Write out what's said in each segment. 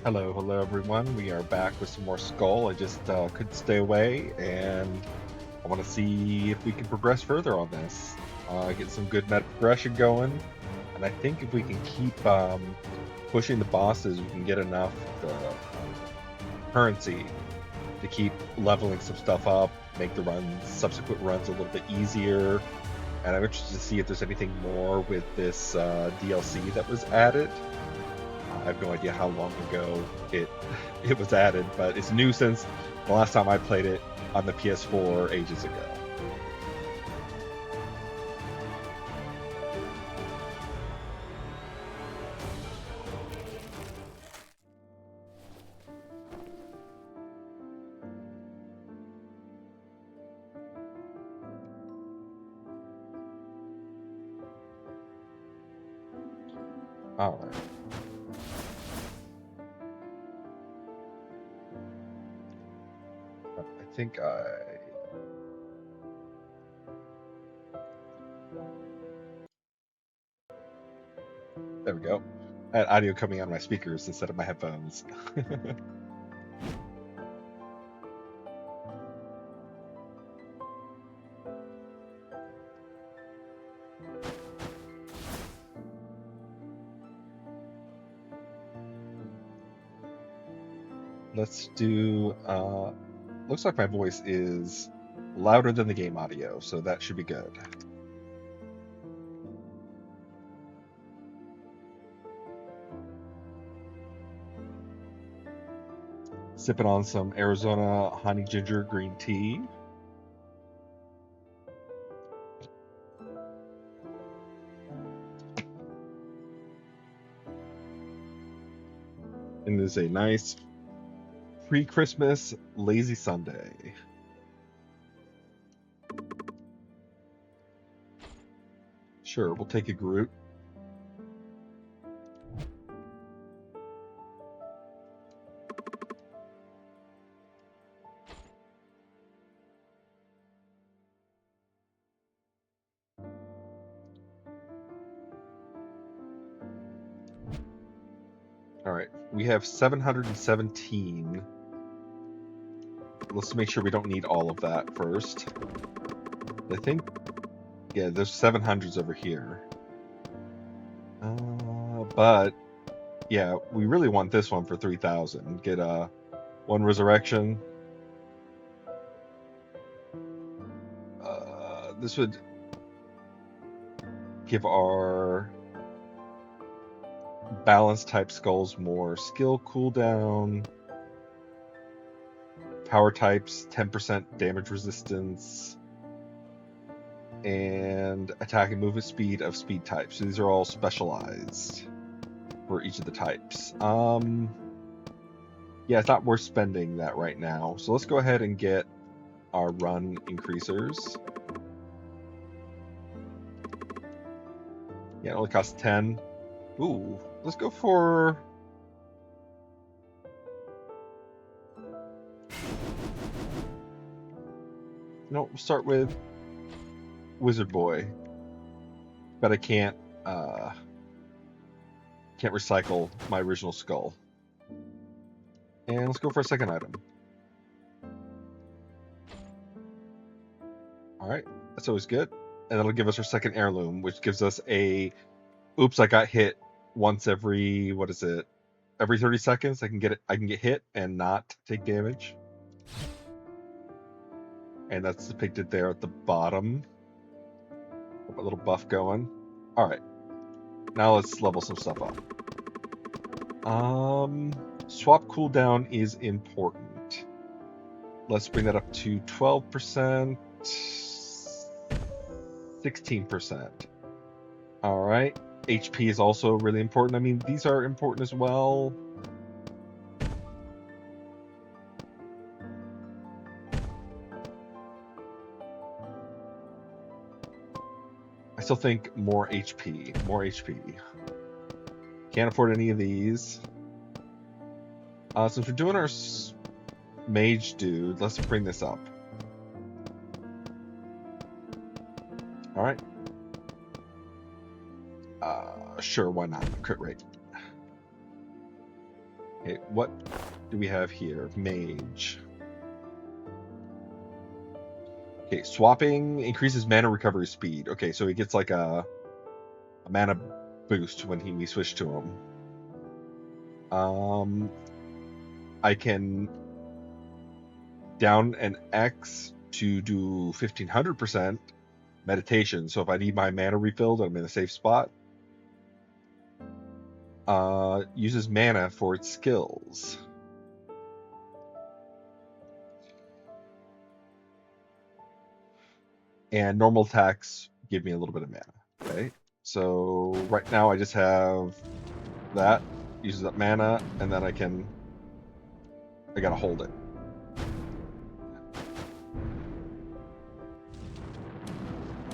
Hello everyone. We are back with some more Skull. I just couldn't stay away, and I want to see if we can progress further on this. Get some good meta progression going, and I think if we can keep pushing the bosses, we can get enough currency to keep leveling some stuff up, make the subsequent runs a little bit easier. And I'm interested to see if there's anything more with this DLC that was added. I have no idea how long ago it it was added, but it's new since the last time I played it on the PS4 ages ago. All right. I think there we go. I had audio coming out of my speakers instead of my headphones. Let's do. Looks like my voice is louder than the game audio, so that should be good. Sipping on some Arizona honey ginger green tea. And it is a nice pre-Christmas lazy Sunday. Sure, we'll take a Groot. All right, we have 717. Let's make sure we don't need all of that first. I think, yeah, there's 700s over here. But yeah, we really want this one for 3,000. Get one resurrection. This would give our balance type skulls more skill cooldown. Power types 10% damage resistance. And attack and movement speed of speed types. So these are all specialized for each of the types. Yeah, it's not worth spending that right now. So let's go ahead and get our run increasers. Yeah, it only costs 10. Ooh, let's go for... No, we'll start with Wizard Boy. But I can't recycle my original skull. And let's go for a second item. Alright, that's always good. And that'll give us our second heirloom, which gives us a... Oops, I got hit once every... What is it? Every 30 seconds I can get hit and not take damage. And that's depicted there at the bottom. Got a little buff going. Alright. Now let's level some stuff up. Swap cooldown is important. Let's bring that up to 12%, 16%. Alright. HP is also really important. I mean, these are important as well. I still think more HP. More HP. Can't afford any of these. Since we're doing our mage dude, let's bring this up. Alright. Sure, why not? Crit rate. Okay, what do we have here? Mage. Okay, swapping increases mana recovery speed. Okay, so he gets like a mana boost when we switch to him. I can down an X to do 1500% meditation. So if I need my mana refilled, I'm in a safe spot. Uses mana for its skills. And normal attacks give me a little bit of mana. Okay, so right now I just have that, uses up mana, and then I gotta hold it.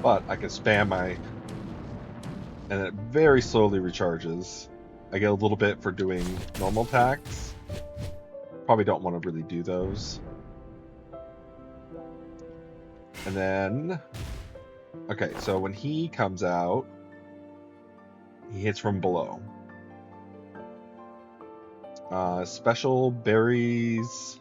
But I can spam and it very slowly recharges. I get a little bit for doing normal attacks. Probably don't want to really do those. And then, okay, so when he comes out, he hits from below. Special berries.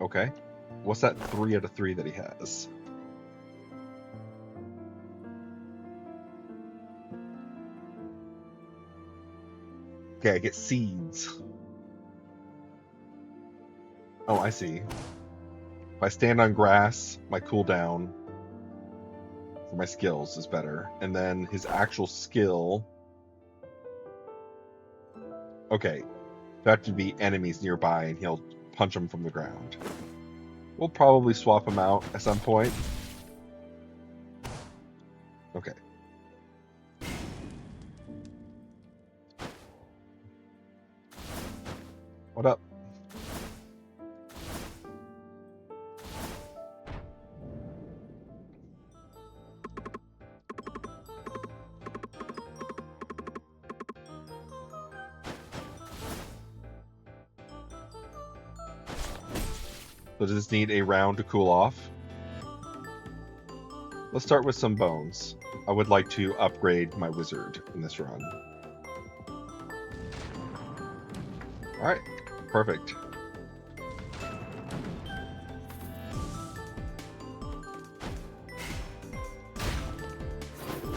Okay. What's that 3 out of 3 that he has? Okay, I get seeds. Oh, I see. If I stand on grass, my cooldown for my skills is better. And then his actual skill. Okay. There have to be enemies nearby and he'll punch them from the ground. We'll probably swap him out at some point. Okay. What up? So does this need a round to cool off? Let's start with some bones. I would like to upgrade my wizard in this run. Alright, perfect.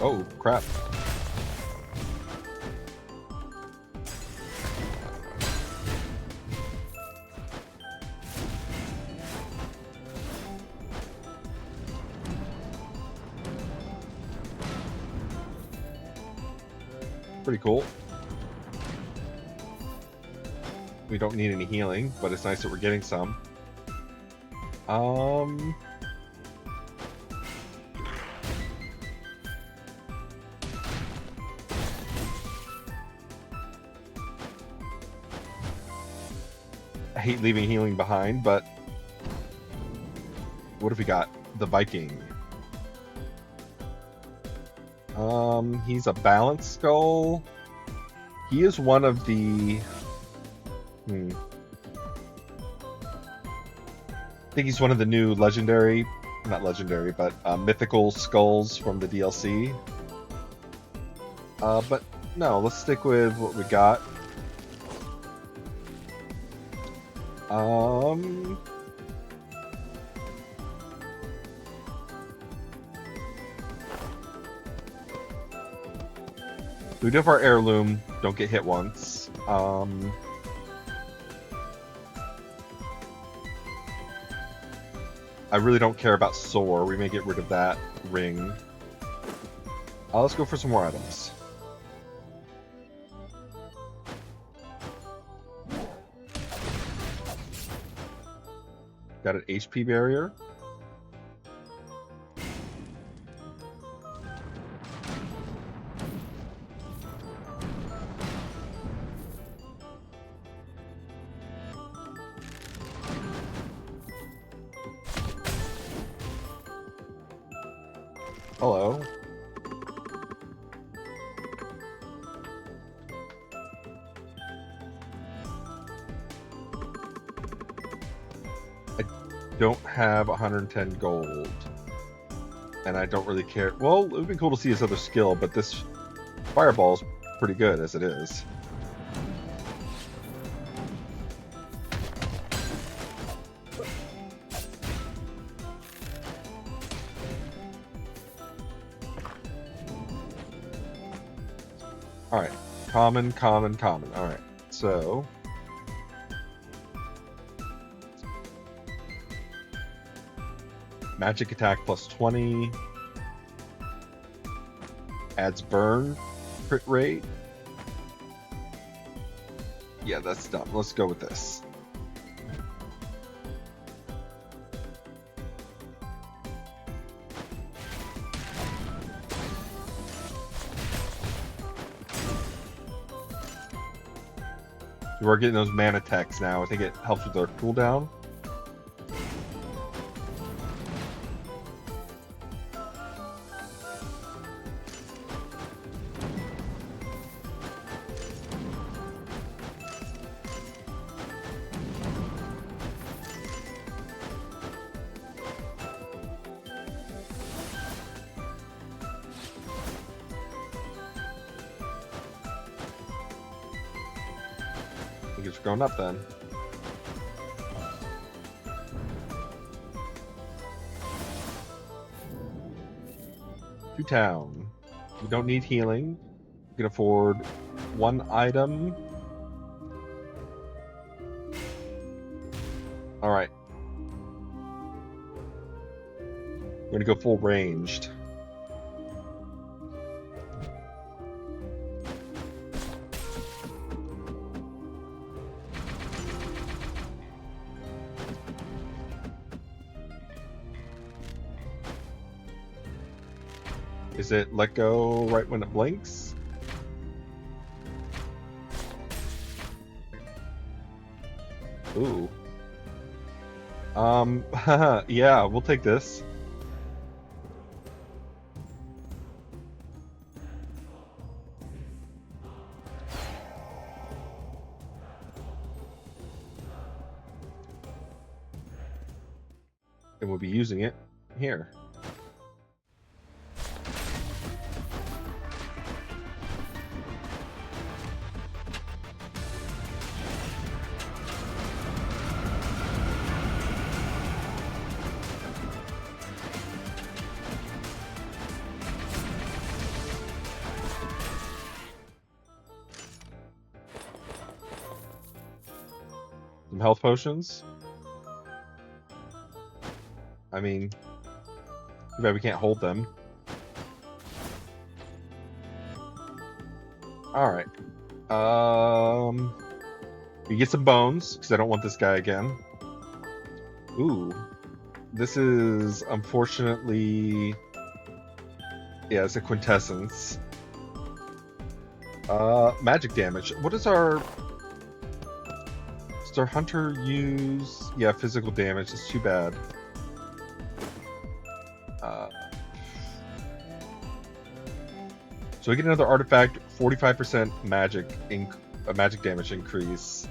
Oh, crap. Pretty cool. We don't need any healing, but it's nice that we're getting some. I hate leaving healing behind, but what have we got? The Viking. He's a balanced skull. He is one of the... I think he's one of the new legendary, not legendary, but mythical skulls from the DLC. But no, let's stick with what we got. We do have our heirloom, don't get hit once. I really don't care about soar. We may get rid of that ring. Let's go for some more items. Got an HP barrier. Hello. I don't have 110 gold. and I don't really care. Well, it would be cool to see his other skill, but this fireball's pretty good as it is. Alright, common. Alright, so... magic attack plus 20. Adds burn crit rate. Yeah, that's dumb. Let's go with this. We're getting those mana attacks now. I think it helps with our cooldown. I think it's going up then. To town. We don't need healing. We can afford one item. Alright. We're gonna go full ranged. Is it let go right when it blinks? Ooh. Yeah, we'll take this. And we'll be using it here. Some health potions. I mean, too bad we can't hold them. Alright. We get some bones, because I don't want this guy again. Ooh. This is, unfortunately... yeah, it's a quintessence. Magic damage. What is our... does our hunter use... yeah, physical damage. It's too bad. So we get another artifact, 45% magic damage increase.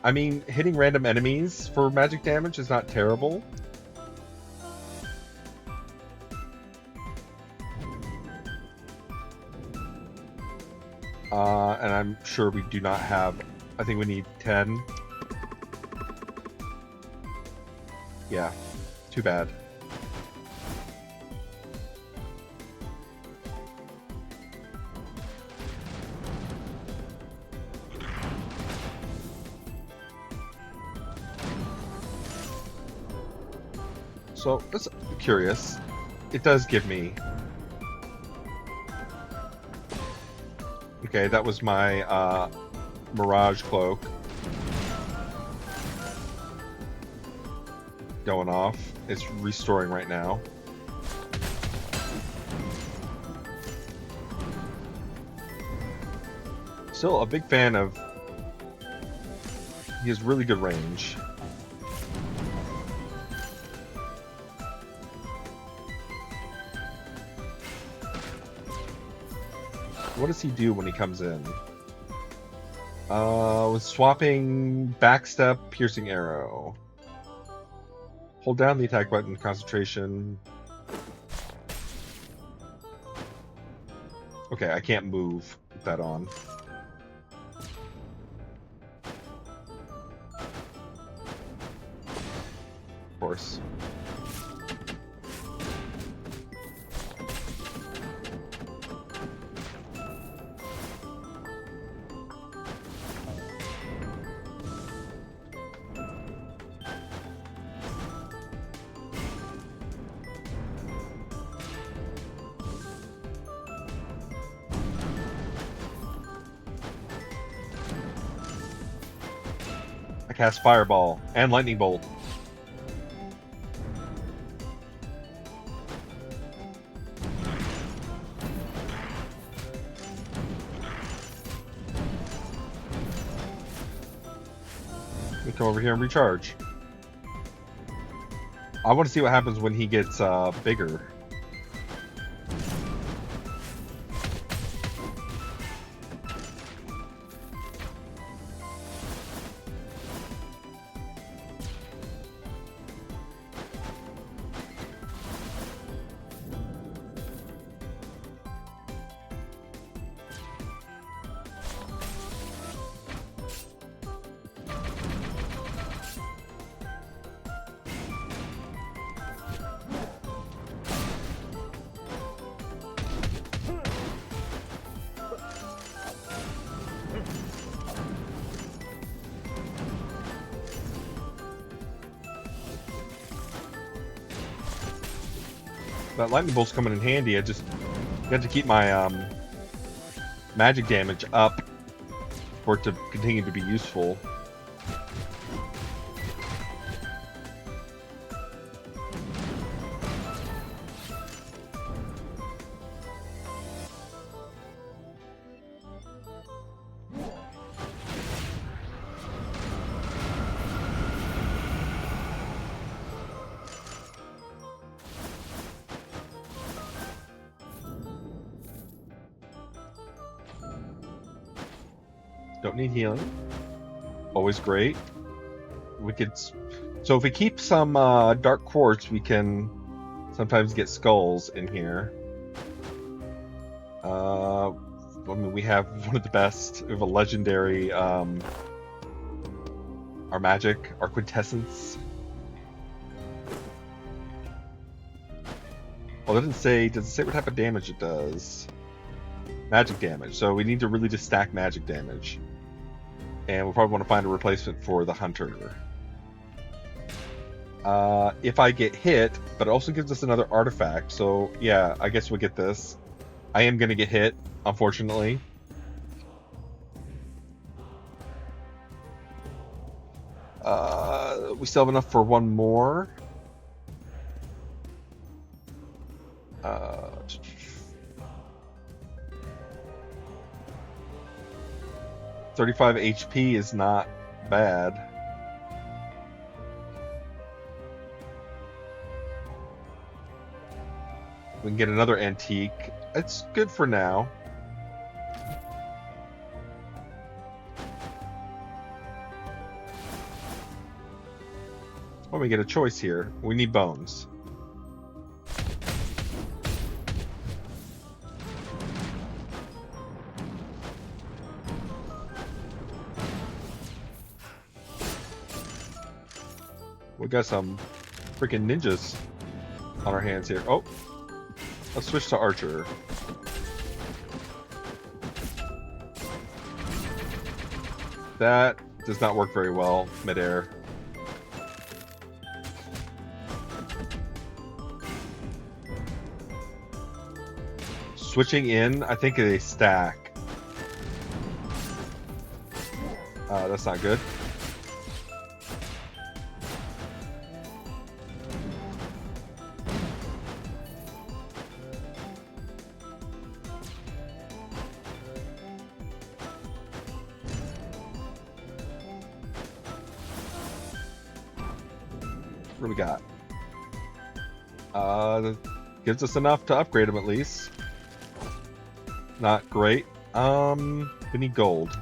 I mean, hitting random enemies for magic damage is not terrible. And I'm sure we do not have... I think we need 10. Yeah, too bad. So, that's curious. It does give me... okay, that was my Mirage Cloak. Going off. It's restoring right now. Still a big fan of... he has really good range. What does he do when he comes in? With swapping backstep, piercing arrow. Hold down the attack button, concentration. Okay, I can't move with that on. Of course. I cast Fireball and Lightning Bolt. Let me come over here and recharge. I want to see what happens when he gets bigger. That lightning bolt's coming in handy. I just got to keep my magic damage up for it to continue to be useful. Don't need healing. Always great. We could, so if we keep some dark quartz, we can sometimes get skulls in here. I mean, we have one of the best. We have a legendary, our magic, our quintessence. Well, it doesn't say. Does it say what type of damage it does? Magic damage. So we need to really just stack magic damage. And we'll probably want to find a replacement for the hunter. If I get hit, but it also gives us another artifact. So yeah, I guess we'll get this. I am going to get hit, unfortunately. We still have enough for one more. 35 HP is not bad. We can get another antique. It's good for now. Well, we get a choice here. We need bones. We got some freaking ninjas on our hands here. Oh, let's switch to archer. That does not work very well midair. Switching in, I think they stack. That's not good. What do we got? Gives us enough to upgrade him at least. Not great. We need gold.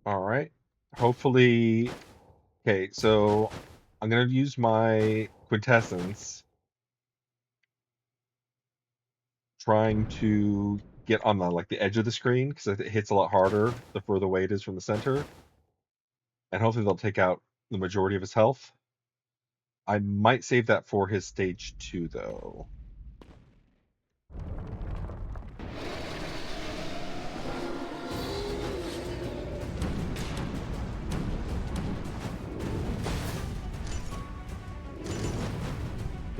All right. Hopefully, okay, so I'm gonna use my quintessence, trying to get on the the edge of the screen because it hits a lot harder the further away it is from the center, and hopefully they'll take out the majority of his health. I might save that for his stage 2 though.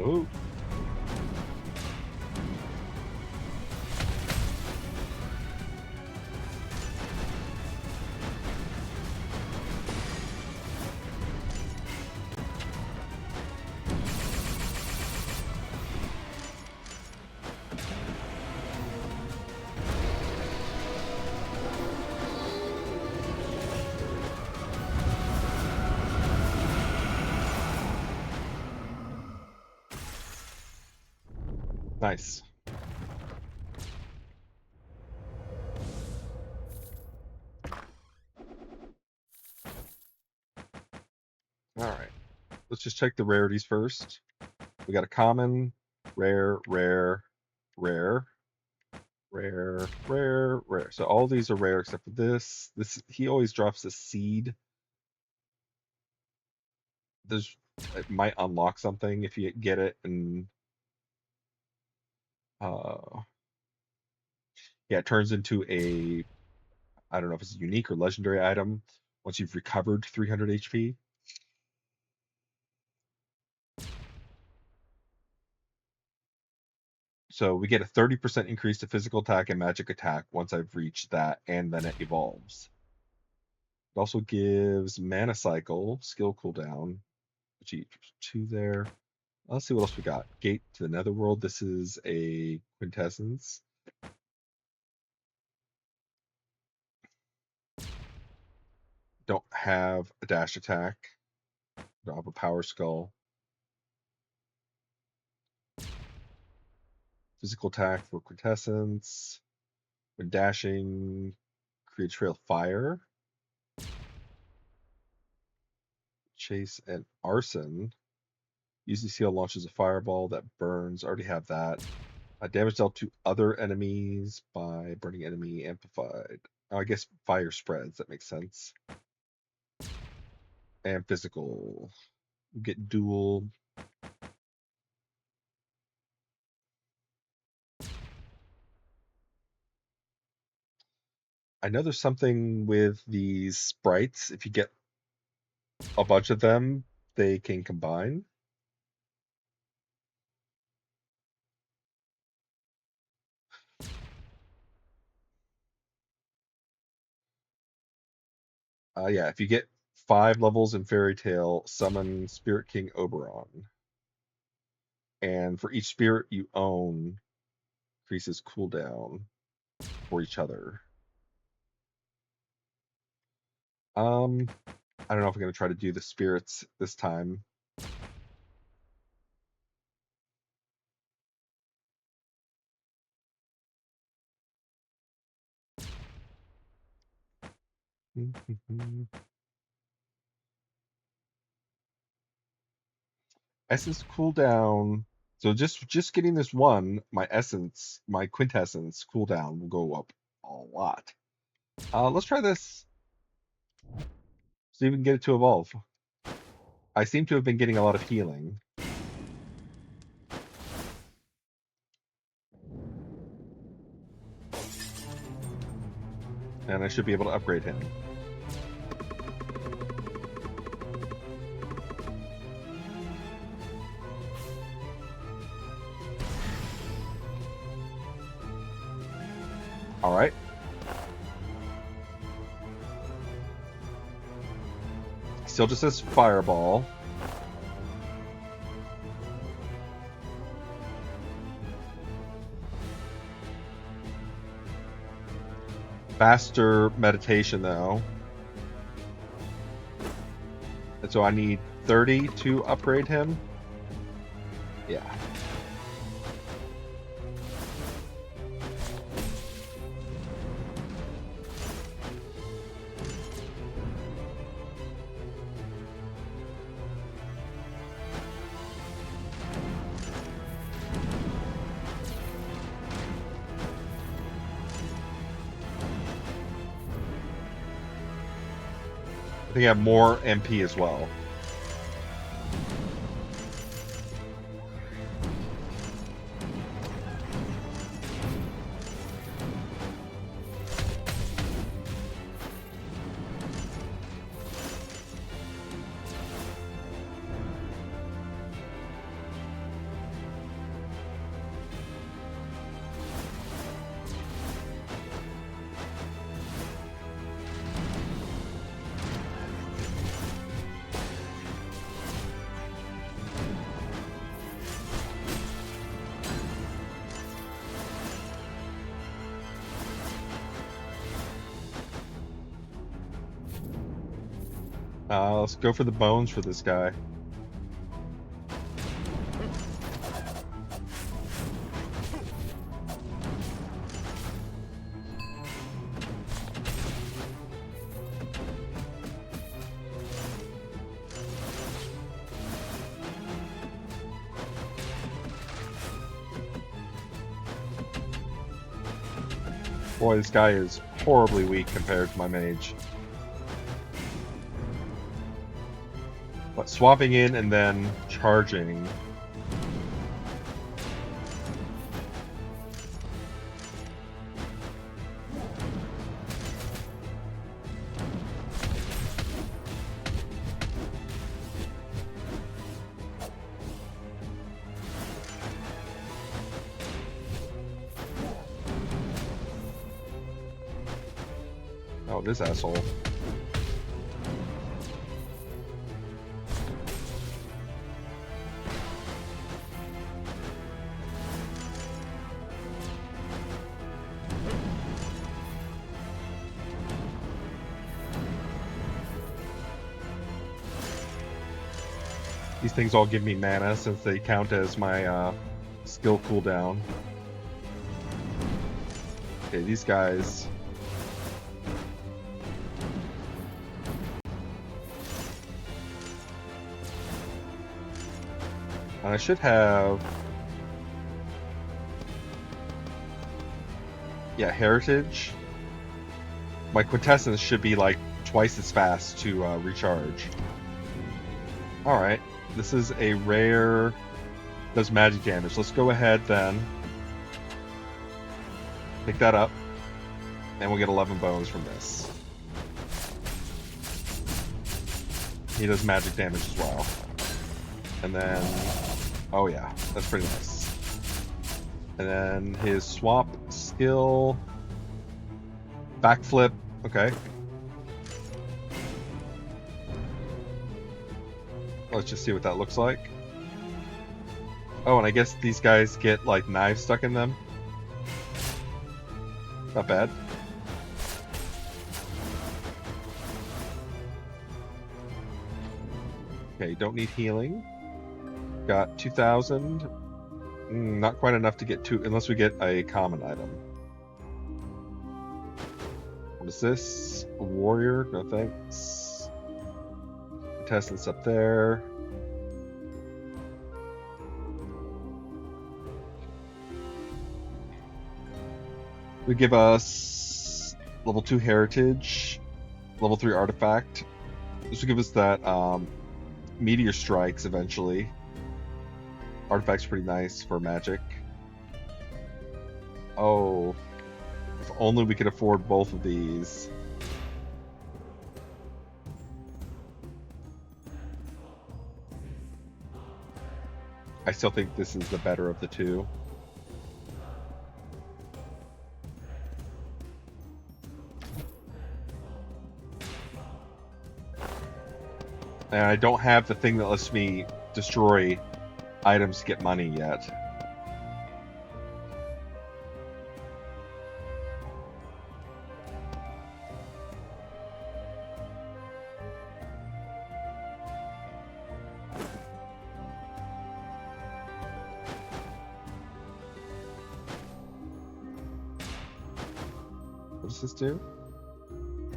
Oh, nice. All right. Let's just check the rarities first. We got a common, rare, rare, rare, rare, rare, rare. So all these are rare except for this. This he always drops a seed. There's it might unlock something if you get it, and uh yeah, it turns into a, I don't know if it's a unique or legendary item once you've recovered 300 HP. So we get a 30% increase to physical attack and magic attack once I've reached that, and then it evolves. It also gives mana cycle, skill cooldown, which each 2 there. Let's see what else we got. Gate to the Netherworld. This is a quintessence. Don't have a dash attack. Don't have a power skull. Physical attack for quintessence. When dashing, create trail of fire. Chase and arson. Use the seal launches a fireball that burns. Already have that. Damage dealt to other enemies by burning enemy amplified. Oh, I guess fire spreads. That makes sense. And physical. You get dual. I know there's something with these sprites. If you get a bunch of them, they can combine. Yeah, if you get 5 levels in Fairy Tale, summon Spirit King Oberon. And for each spirit you own, increases cooldown for each other. I don't know if I'm gonna try to do the spirits this time. Essence cooldown. So just getting this one, my essence, my quintessence cooldown will go up a lot. Let's try this. See if we can get it to evolve. I seem to have been getting a lot of healing. And I should be able to upgrade him. Alright. Still just says fireball. Faster meditation though. And so I need 30 to upgrade him. Yeah. I think I have more MP as well. Let's go for the bones for this guy. Boy, this guy is horribly weak compared to my mage. But swapping in and then charging. Oh, this asshole. These things all give me mana since they count as my skill cooldown. Okay, these guys. I should have... Yeah, Heritage. My Quintessence should be like twice as fast to recharge. Alright, this is a rare... does magic damage. Let's go ahead then. Pick that up. And we'll get 11 bones from this. He does magic damage as well. And then... oh yeah, that's pretty nice. And then his swap skill... backflip, okay. Let's just see what that looks like. Oh, and I guess these guys get like knives stuck in them. Not bad. Okay, don't need healing. Got 2,000. Not quite enough to get two, unless we get a common item. What is this? A warrior? No thanks. Contestants up there. Would give us level 2 heritage, level 3 artifact. This would give us that meteor strikes eventually. Artifact's pretty nice for magic. Oh, if only we could afford both of these. I still think this is the better of the two. And I don't have the thing that lets me destroy items to get money yet. What does this do?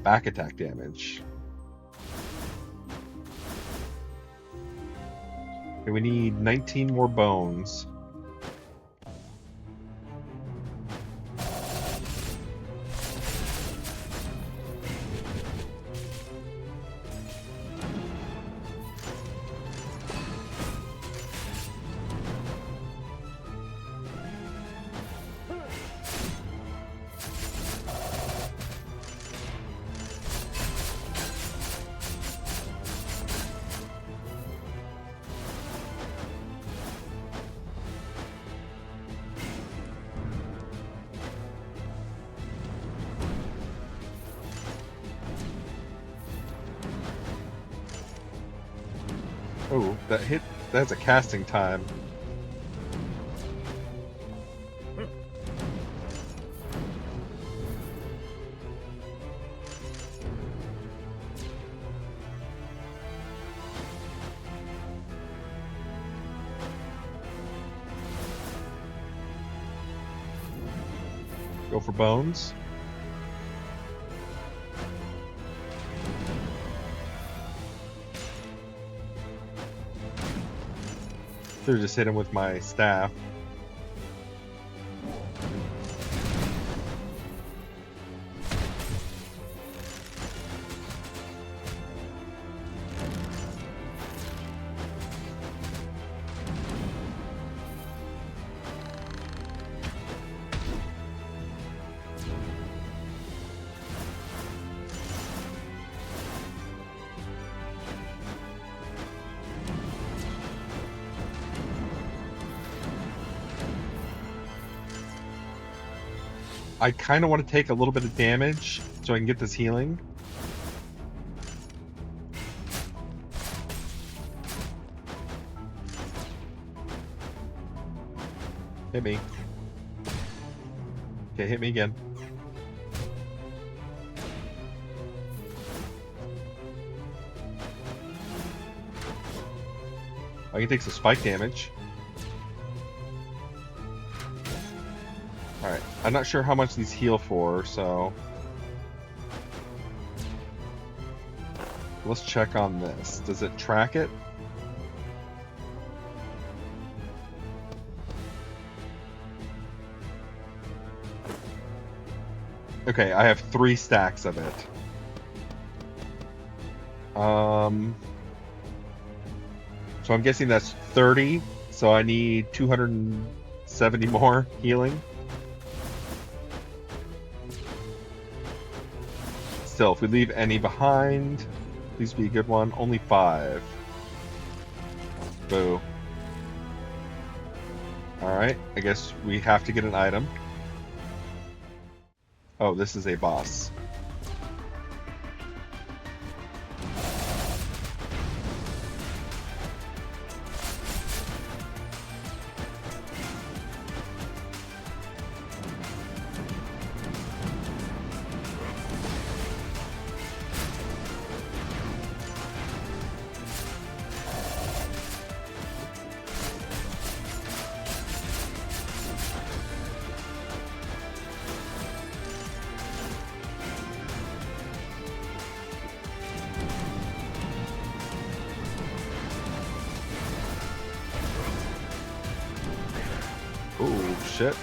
Back attack damage. Okay, we need 19 more bones. Oh, that hit. That's a casting time. Go for bones. Should've just hit him with my staff. I kind of want to take a little bit of damage so I can get this healing. Hit me. Okay, hit me again. I can take some spike damage. Alright, I'm not sure how much these heal for, so... Let's check on this. Does it track it? Okay, I have 3 stacks of it. So I'm guessing that's 30, so I need 270 more healing. Still, if we leave any behind, please be a good one. Only 5. Boo. Alright, I guess we have to get an item. Oh, this is a boss. Oh, shit.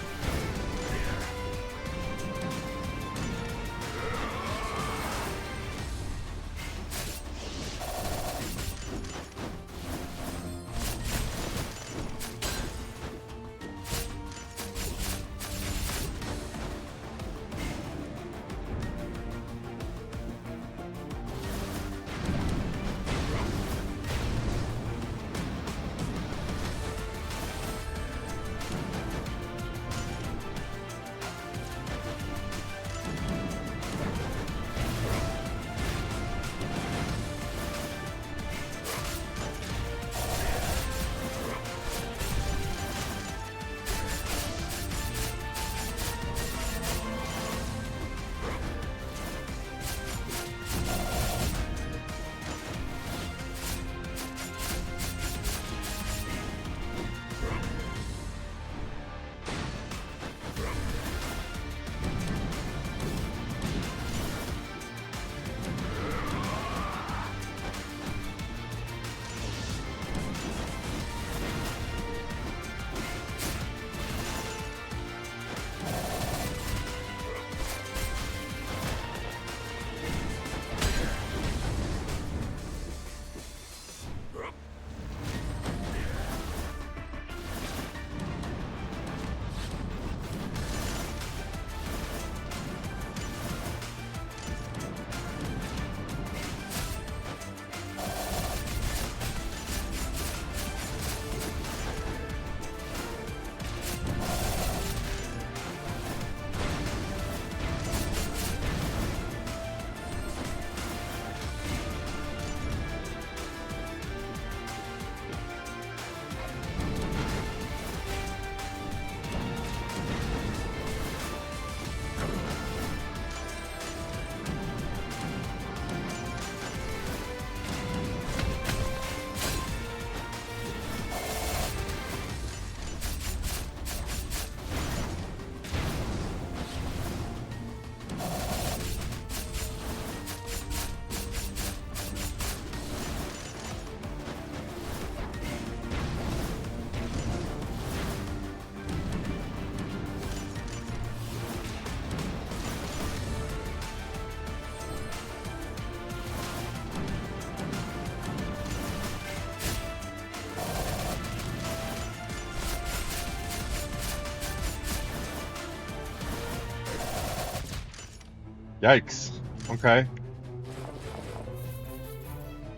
Yikes. Okay.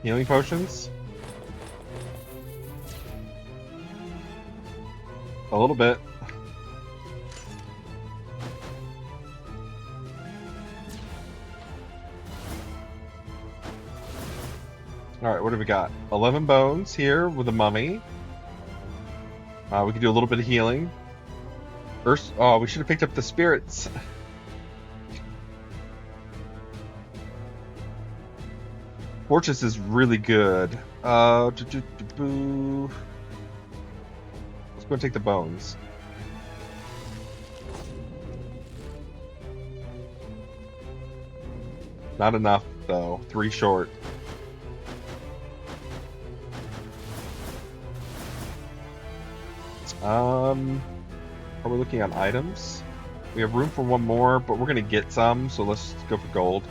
Healing potions? A little bit. Alright, what do we got? 11 bones here with a mummy. We can do a little bit of healing. First, oh, we should have picked up the spirits. Fortress is really good. Let's go and take the bones. Not enough, though. 3 short. Are we looking on items? We have room for one more, but we're gonna get some, so let's go for gold.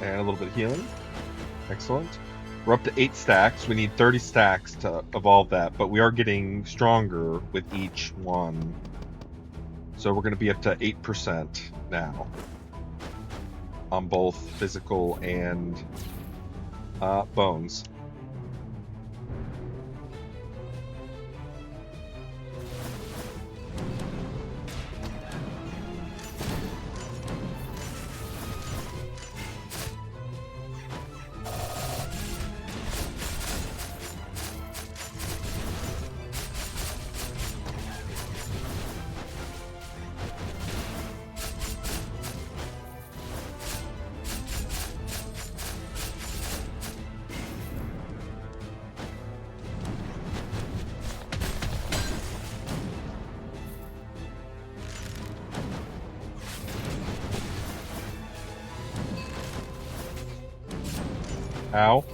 And a little bit of healing. Excellent. We're up to 8 stacks. We need 30 stacks to evolve that, but we are getting stronger with each one. So we're going to be up to 8% now on both physical and bones. Ow.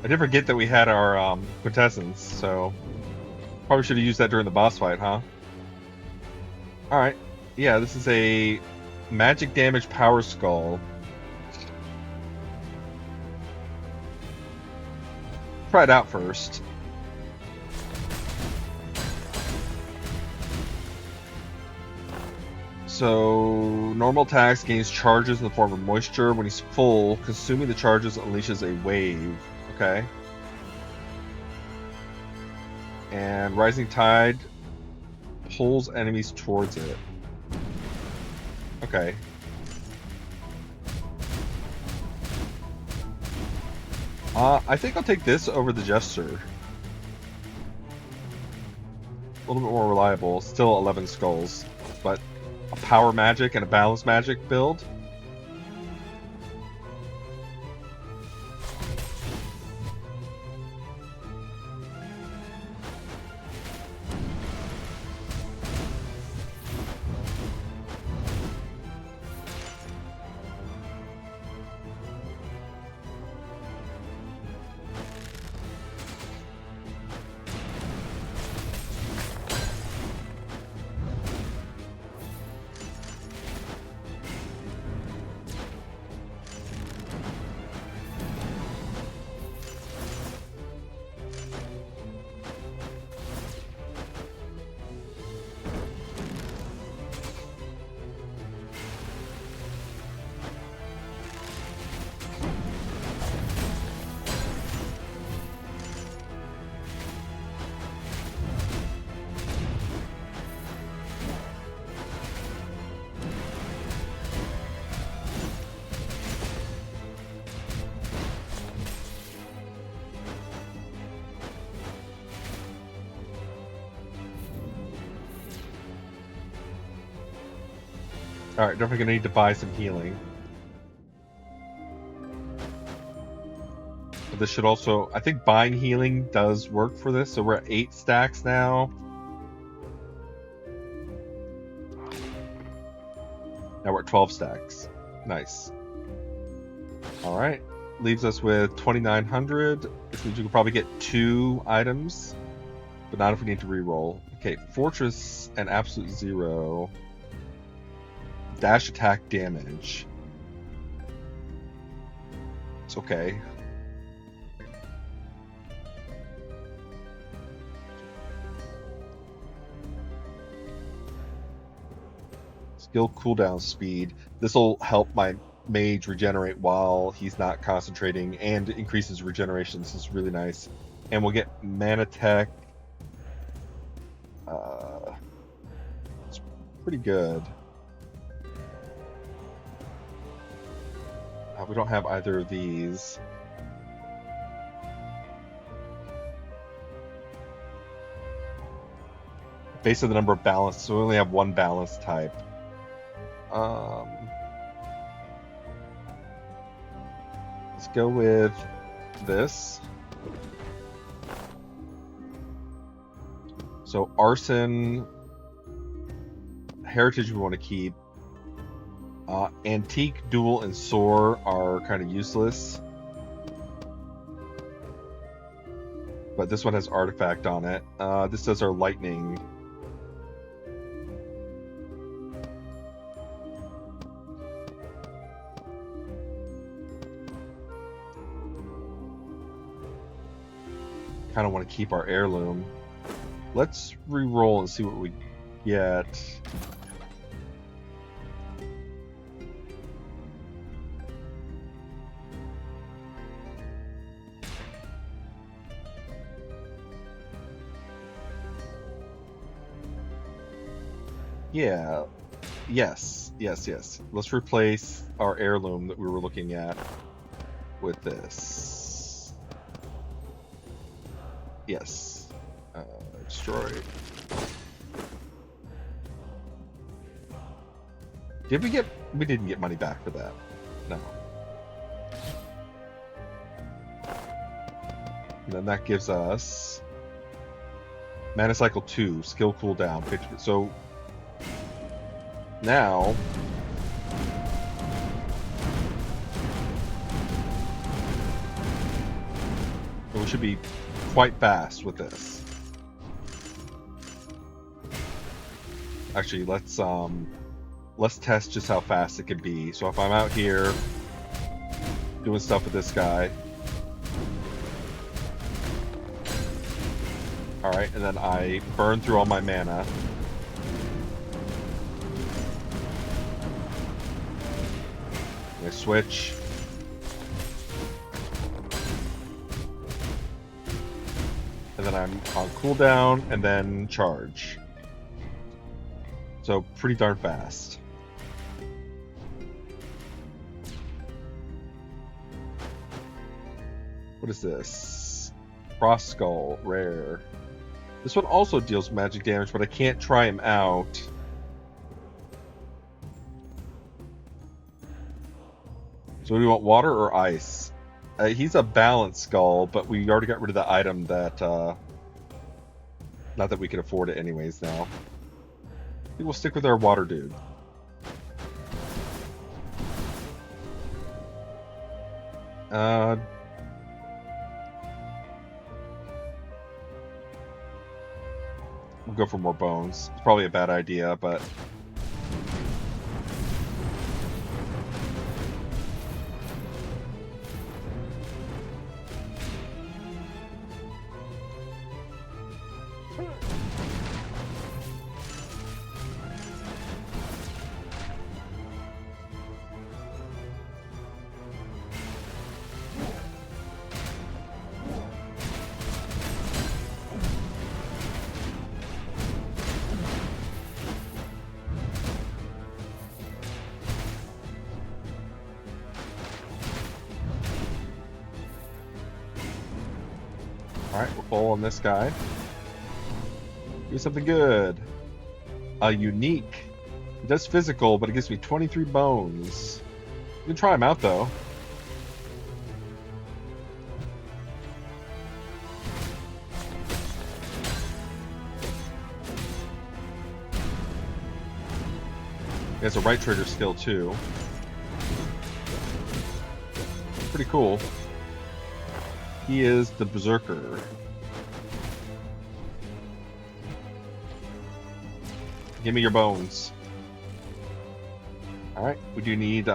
I did forget that we had our quintessence, so probably should have used that during the boss fight, huh? Alright. Yeah, this is a magic damage power skull. Try it out first. So, normal attacks gains charges in the form of moisture. When he's full, consuming the charges unleashes a wave. Okay. And Rising Tide pulls enemies towards it. Okay. I think I'll take this over the Jester. A little bit more reliable. Still 11 skulls, but a power magic and a balance magic build. Alright, definitely gonna need to buy some healing. But this should also... I think buying healing does work for this, so we're at 8 stacks now. Now we're at 12 stacks. Nice. Alright. Leaves us with 2,900, which means we could probably get 2 items, but not if we need to reroll. Okay, Fortress and Absolute Zero. Dash attack damage. It's okay. Skill cooldown speed. This will help my mage regenerate while he's not concentrating and increases regeneration. This is really nice. And we'll get mana tech. It's pretty good. We don't have either of these. Based on the number of balance, so we only have 1 balance type. Let's go with this. So arson, heritage we want to keep. Antique, duel, and soar are kind of useless. But this one has artifact on it. This does our lightning. Kind of want to keep our heirloom. Let's re-roll and see what we get. Yeah. Yes. Let's replace our heirloom that we were looking at with this. Yes. Destroy. Did we get... We didn't get money back for that. No. And then that gives us... Mana Cycle 2, skill cooldown. 50%. So... Now... we should be quite fast with this. Actually, let's test just how fast it can be. So if I'm out here doing stuff with this guy, all right, and then I burn through all my mana. I switch. And then I'm on cooldown, and then charge. So, pretty darn fast. What is this? Frost Skull, rare. This one also deals magic damage, but I can't try him out. So do we want water or ice? He's a balanced skull, but we already got rid of the item that... not that we can afford it anyways now. I think we'll stick with our water dude. We'll go for more bones. It's probably a bad idea, but... Alright, we're full on this guy. Do something good. A unique It does physical, but it gives me 23 bones. You can try them out though. He has a right trigger skill too. Pretty cool. He is the Berserker. Give me your bones. Alright, we do need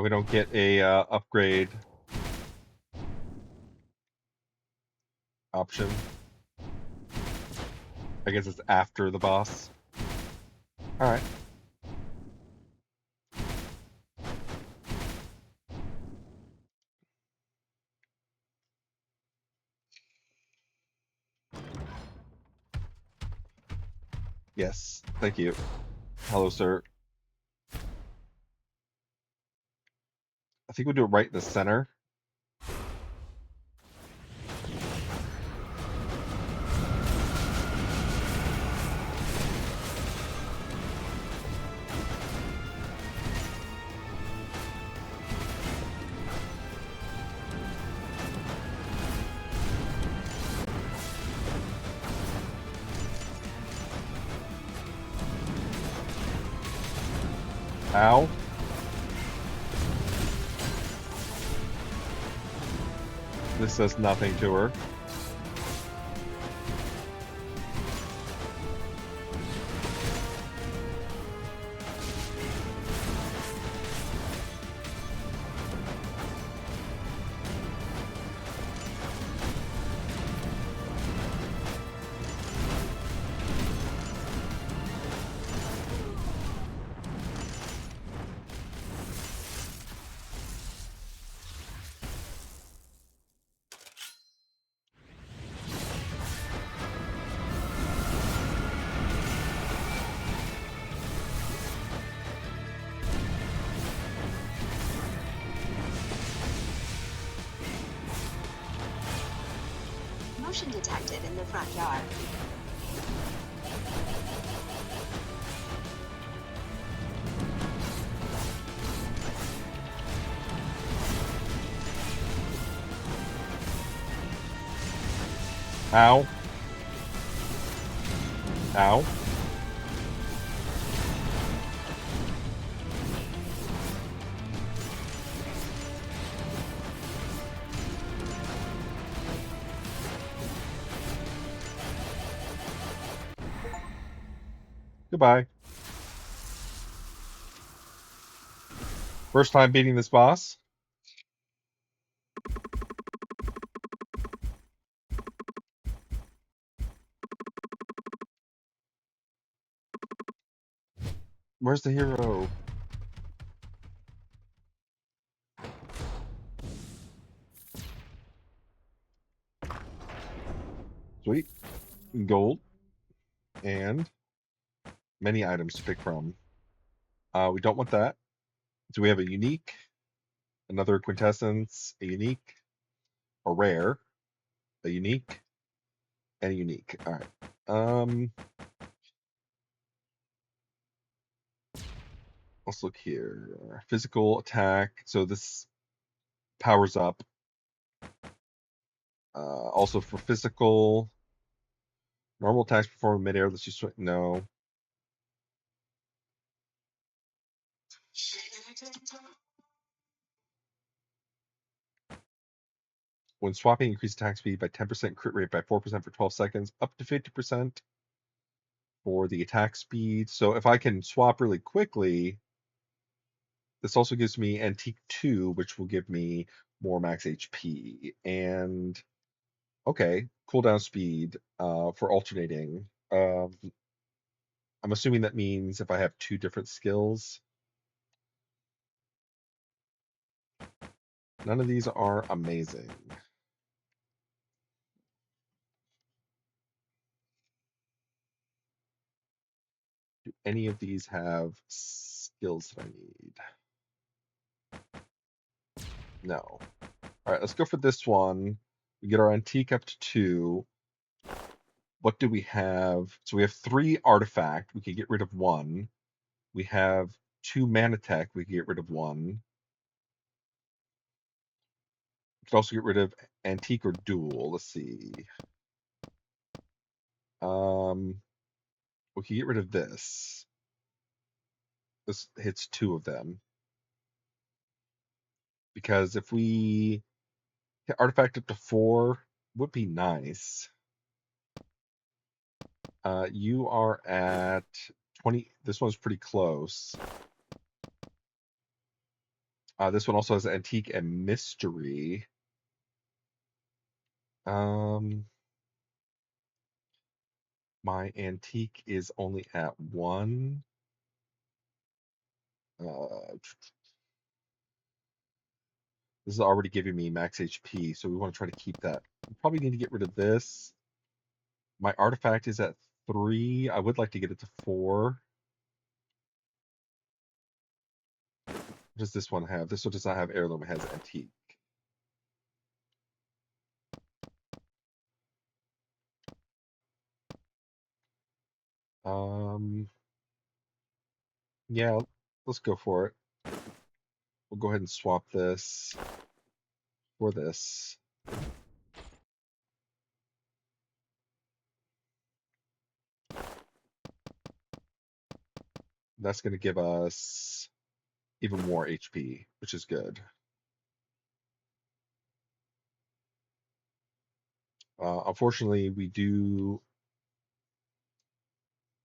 we don't get a upgrade option. I guess it's after the boss. Alright. Yes, thank you. Hello, sir. I think we'll do it right in the center. Ow. This does nothing to her. Motion detected in the front yard. Ow. Ow. Goodbye. First time beating this boss. Where's the hero? Sweet. Gold. And many items to pick from. We don't want that. So we have a unique, another quintessence, a unique, a rare, a unique, and a unique. All right. Let's look here. Physical attack. So this powers up. Also for physical, normal attacks performed in midair. Let's just no. When swapping, increase attack speed by 10%, crit rate by 4% for 12 seconds, up to 50% for the attack speed. So if I can swap really quickly, this also gives me Antique 2, which will give me more max HP. And okay, cooldown speed for alternating. I'm assuming that means if I have 2 different skills. None of these are amazing. Do any of these have skills that I need? No. All right, let's go for this one. We get our antique up to 2. What do we have? So we have 3 artifact. We could get rid of 1. We have 2 mana tech. We could get rid of 1. We could also get rid of antique or dual. Let's see. We could get rid of this. This hits 2 of them. Because if we hit artifact up to 4, would be nice. You are at 20. This one's pretty close. This one also has antique and mystery. My antique is only at 1. This is already giving me max HP, so we want to try to keep that. We probably need to get rid of this. My artifact is at 3. I would like to get it to 4. What does this one have? This one does not have heirloom, it has antique. Yeah, let's go for it. We'll go ahead and swap this for this. That's going to give us even more HP, which is good. Unfortunately, we do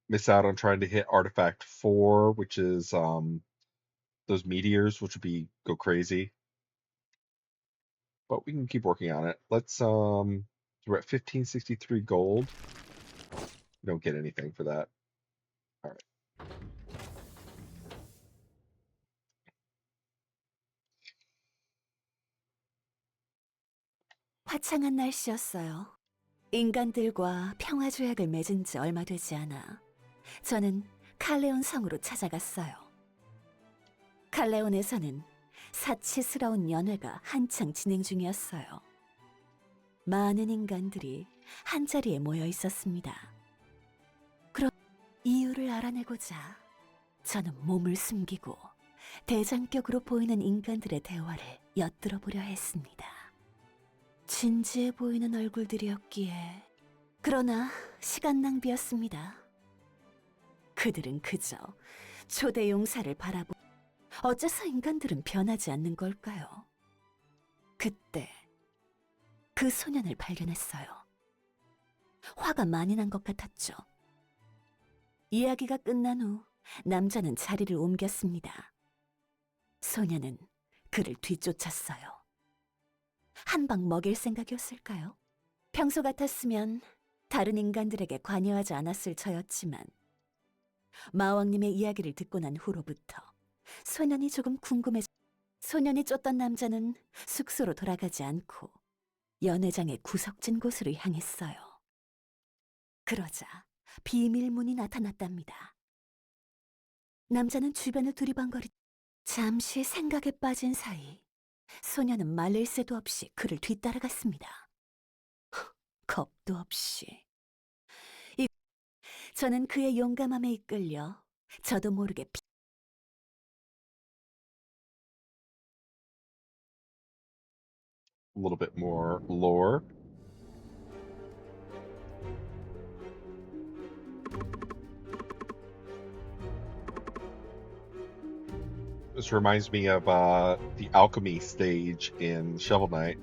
miss out on trying to hit artifact 4, which is those meteors, which would go crazy. But we can keep working on it. Let's we're at 1563 gold. We don't get anything for that. All right. 화창한 날씨였어요. 인간들과 평화조약을 맺은 지 얼마 되지 않아 저는 칼레온 성으로 찾아갔어요. 칼레온에서는 사치스러운 연회가 한창 진행 중이었어요. 많은 인간들이 한자리에 모여 있었습니다. 그럼 이유를 알아내고자 저는 몸을 숨기고 대장격으로 보이는 인간들의 대화를 엿들어 보려 했습니다. 진지해 보이는 얼굴들이었기에 그러나 시간 낭비였습니다. 그들은 그저 초대 용사를 바라보 어째서 인간들은 변하지 않는 걸까요? 그때 그 소년을 발견했어요. 화가 많이 난 것 같았죠. 이야기가 끝난 후 남자는 자리를 옮겼습니다. 소년은 그를 뒤쫓았어요. 한 방 먹일 생각이었을까요? 평소 같았으면 다른 인간들에게 관여하지 않았을 저였지만 마왕님의 이야기를 듣고 난 후로부터 소년이 조금 궁금해져. 소년이 쫓던 남자는 숙소로 돌아가지 않고 연회장의 구석진 곳으로 향했어요. 그러자 비밀문이 나타났답니다. 남자는 주변을 두리번거리 잠시 생각에 빠진 사이 소년은 말릴 새도 없이 그를 뒤따라갔습니다. 겁도 없이. 저는 그의 용감함에 이끌려 저도 모르게 A little bit more lore. This reminds me of the alchemy stage in Shovel Knight.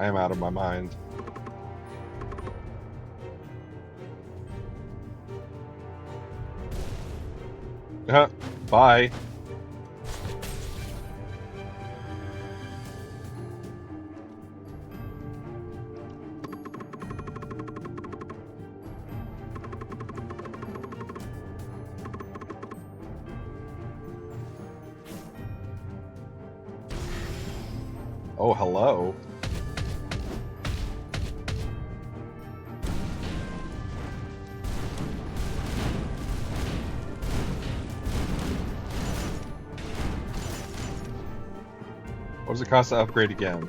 I am out of my mind. Bye. Oh, hello. What does it cost to upgrade again?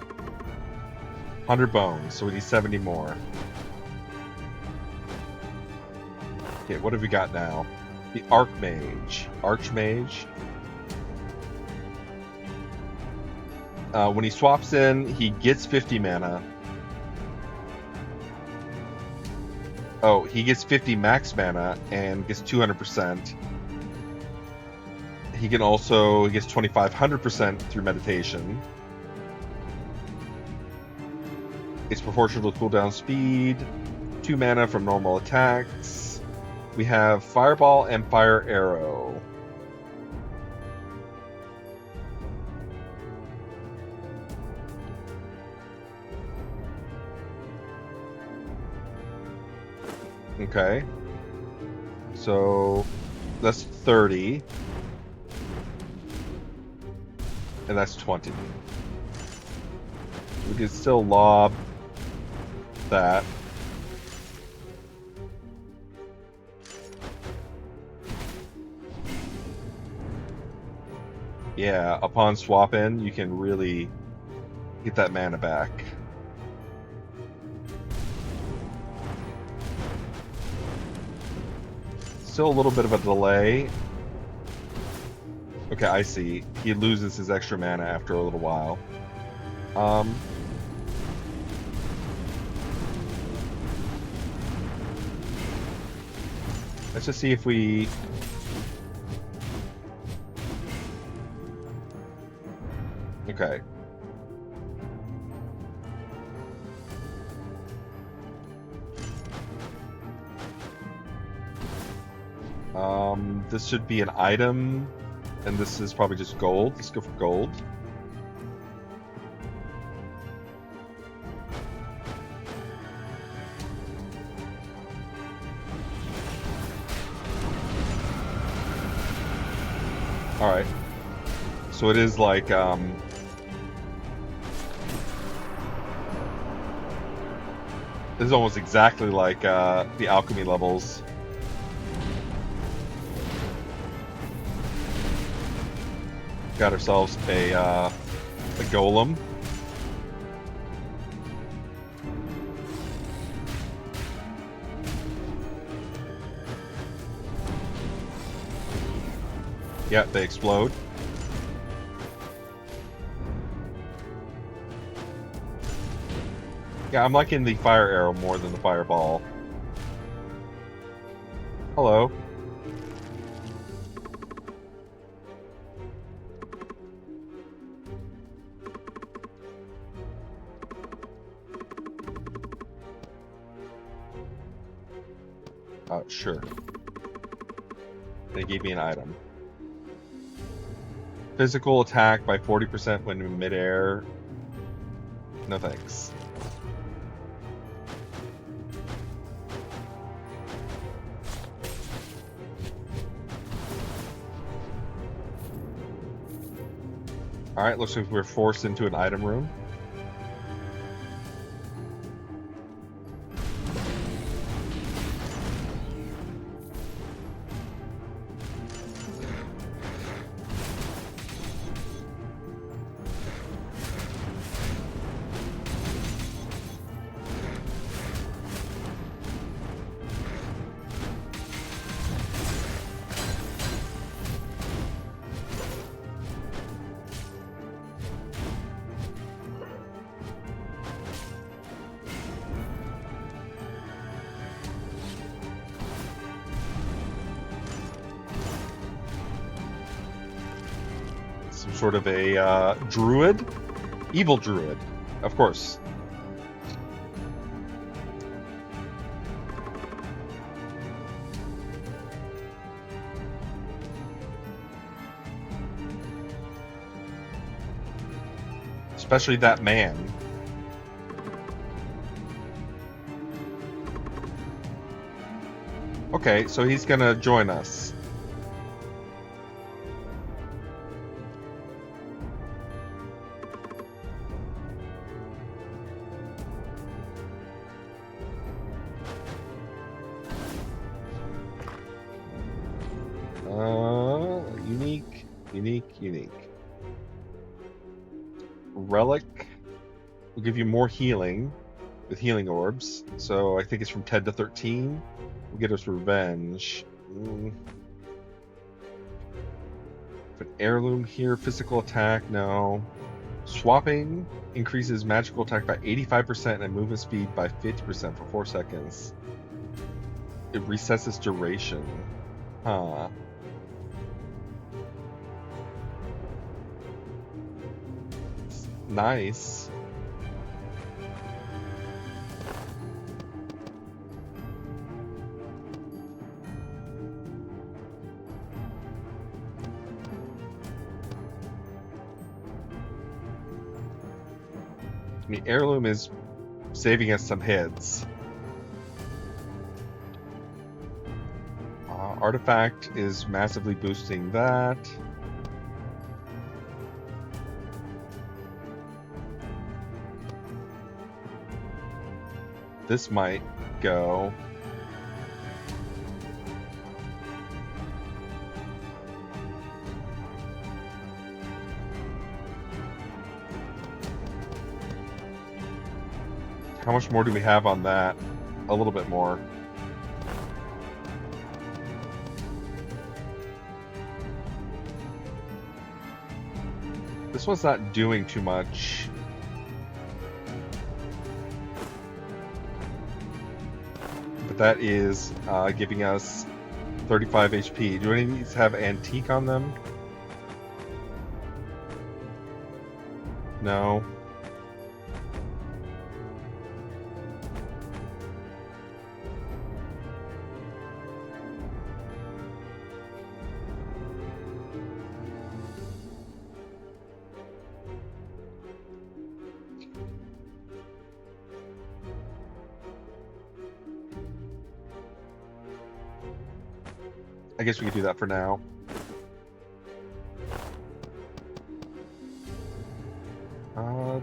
100 bones, so we need 70 more. Okay, what have we got now? The Archmage. Archmage. When he swaps in, he gets 50 mana. Oh, he gets 50 max mana and gets 200%. He can also he gets 2500% through meditation. It's proportional to cooldown speed. 2 mana from normal attacks. We have Fireball and Fire Arrow. Okay. So that's 30. And that's 20. We can still lob that. Yeah, upon swap in, you can really get that mana back. Still a little bit of a delay. Okay, I see. He loses his extra mana after a little while. Let's just see if we... Okay. This should be an item, and this is probably just gold. Let's go for gold. Alright. So it is like, this is almost exactly like, the alchemy levels. Got ourselves a golem. Yeah, they explode. Yeah, I'm liking the fire arrow more than the fireball. Hello. Sure. They gave me an item. Physical attack by 40% when in midair. No thanks. Alright, looks like we're forced into an item room. Some sort of a druid? Evil druid, of course. Especially that man. Okay, so he's gonna join us. Unique. Relic will give you more healing with healing orbs. So I think it's from 10 to 13. Will get us revenge. An heirloom here, physical attack, no. Swapping increases magical attack by 85% and movement speed by 50% for 4 seconds. It resets its duration. Huh. Nice. The heirloom is saving us some hits. Artifact is massively boosting that. This might go. How much more do we have on that? A little bit more. This one's not doing too much. But that is giving us 35 HP. Do any of these have antique on them? No. I guess we could do that for now.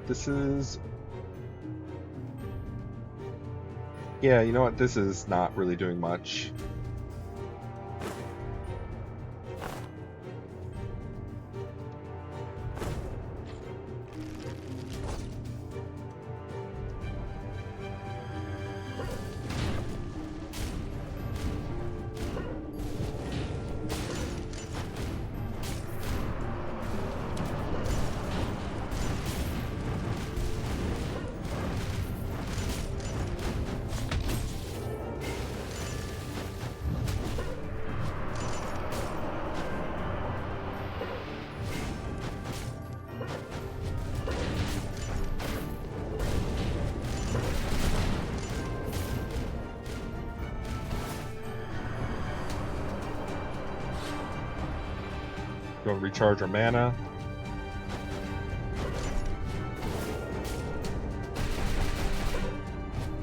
This is... Yeah, you know what? This is not really doing much. Go and recharge our mana.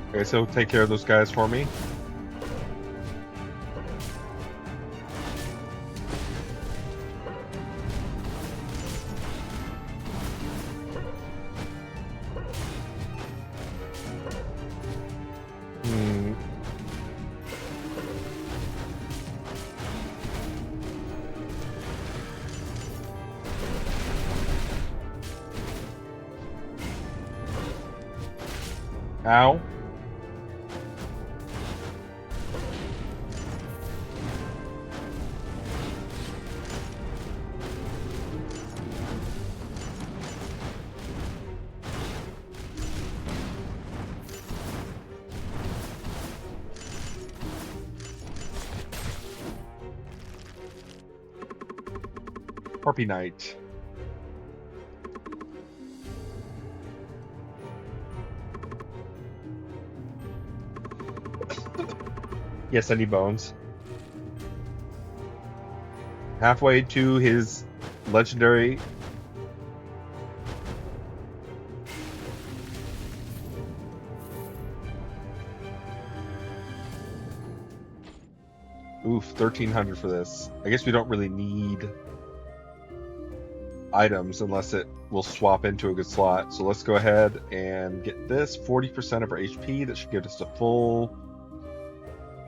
Okay, so take care of those guys for me. Ow. Harpy Knight. Yes, I need bones. Halfway to his legendary Oof, 1,300 for this. I guess we don't really need items unless it will swap into a good slot. So let's go ahead and get this. 40% of our HP. That should give us a full...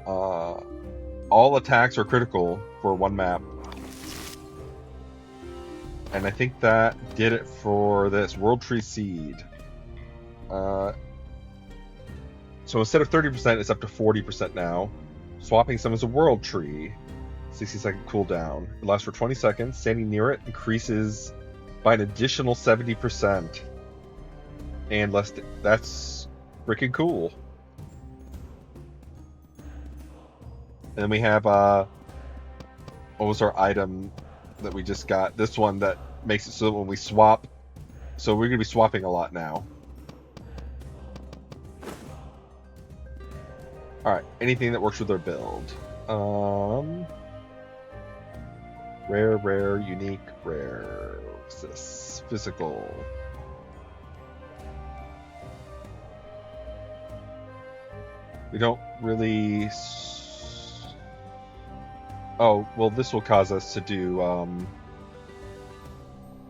all attacks are critical for one map. And I think that did it for this World Tree Seed. So instead of 30%, it's up to 40% now. Swapping some as a World Tree. 60-second cooldown. It lasts for 20 seconds. Standing near it increases by an additional 70%. And that's freaking cool. And then we have, what was our item that we just got? This one that makes it so that when we swap, so we're going to be swapping a lot now. Alright, anything that works with our build. Rare, unique, rare. What's this? Physical. We don't really... Oh, well, this will cause us to do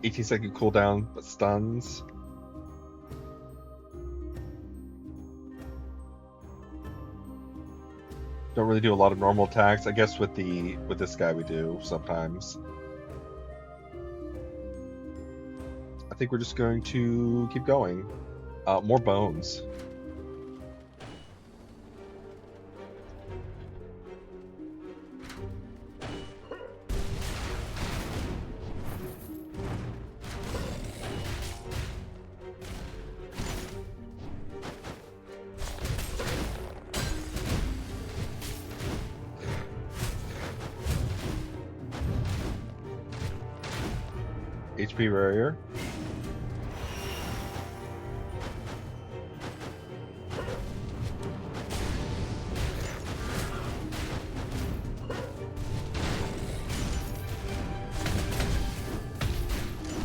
18-second cooldown, but stuns. Don't really do a lot of normal attacks. I guess with this guy we do sometimes. I think we're just going to keep going. More bones. HP barrier.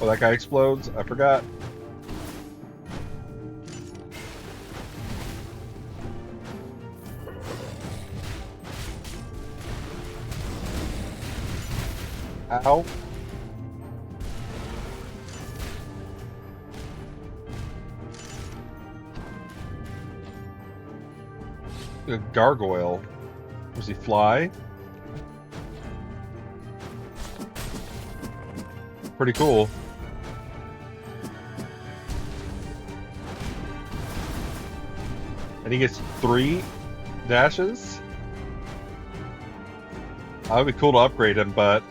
Oh, that guy explodes. I forgot. Ow. A gargoyle. Does he fly? Pretty cool. And he gets 3 dashes? That would be cool to upgrade him, but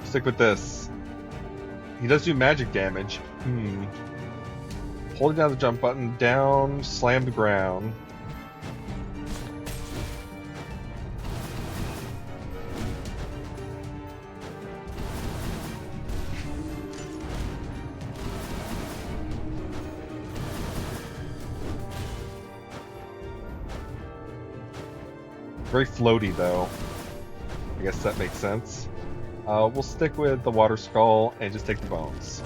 stick with this. He does do magic damage. Holding down the jump button, down, slam the ground. Very floaty, though. I guess that makes sense. We'll stick with the water skull and just take the bones.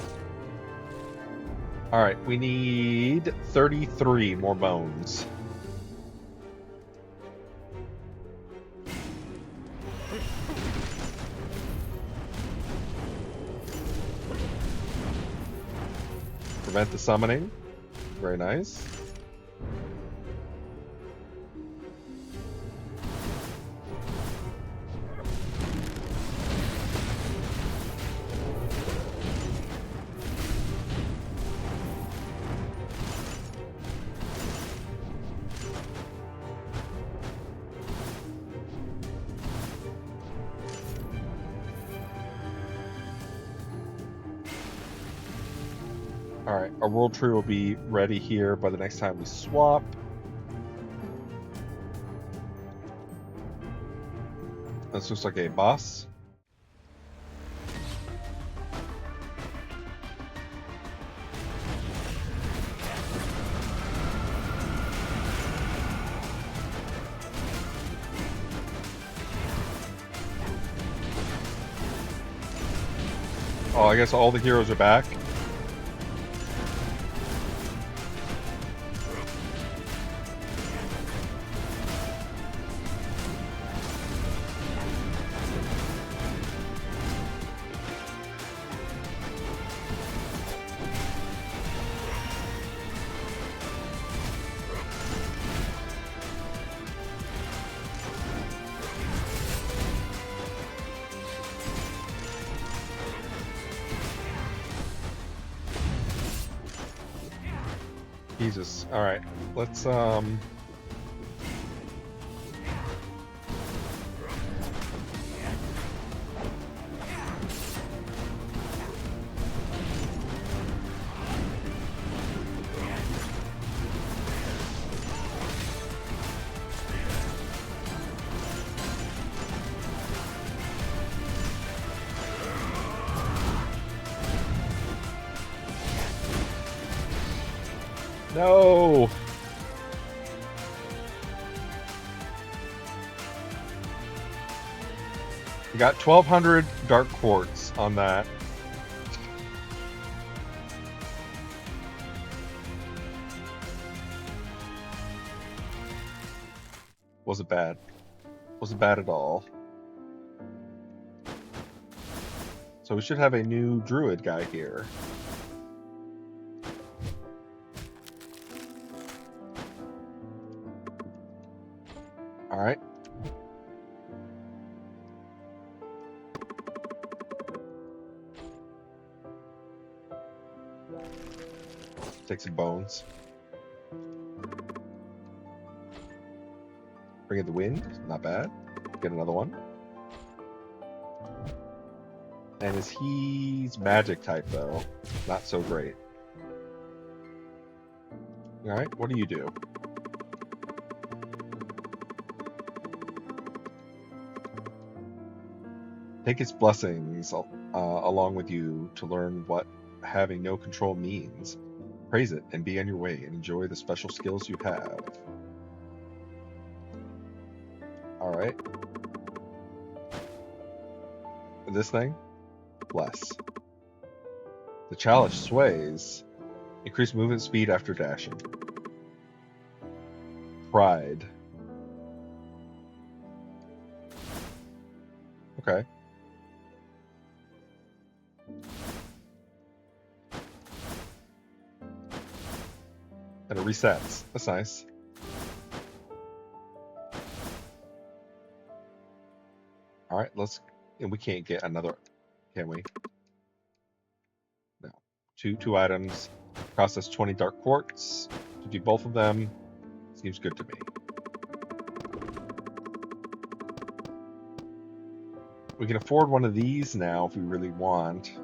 Alright, we need 33 more bones. Prevent the summoning. Very nice. Alright, our world tree will be ready here by the next time we swap. This looks like a boss. Oh, I guess all the heroes are back. Jesus. All right. Let's No. We got 1,200 dark quartz on that. Wasn't bad. Wasn't bad at all. So we should have a new druid guy here. All right. Take some bones. Bring in the wind. Not bad. Get another one. And he's magic type though. Not so great. All right. What do you do? Take its blessings along with you to learn what having no control means. Praise it and be on your way and enjoy the special skills you have. All right. This thing? Bless. The chalice sways. Increase movement speed after dashing. Pride. Okay. And it resets. That's nice. All right, let's. And we can't get another, can we? No. Two items. Cost us 20 dark quartz to do both of them. Seems good to me. We can afford one of these now if we really want.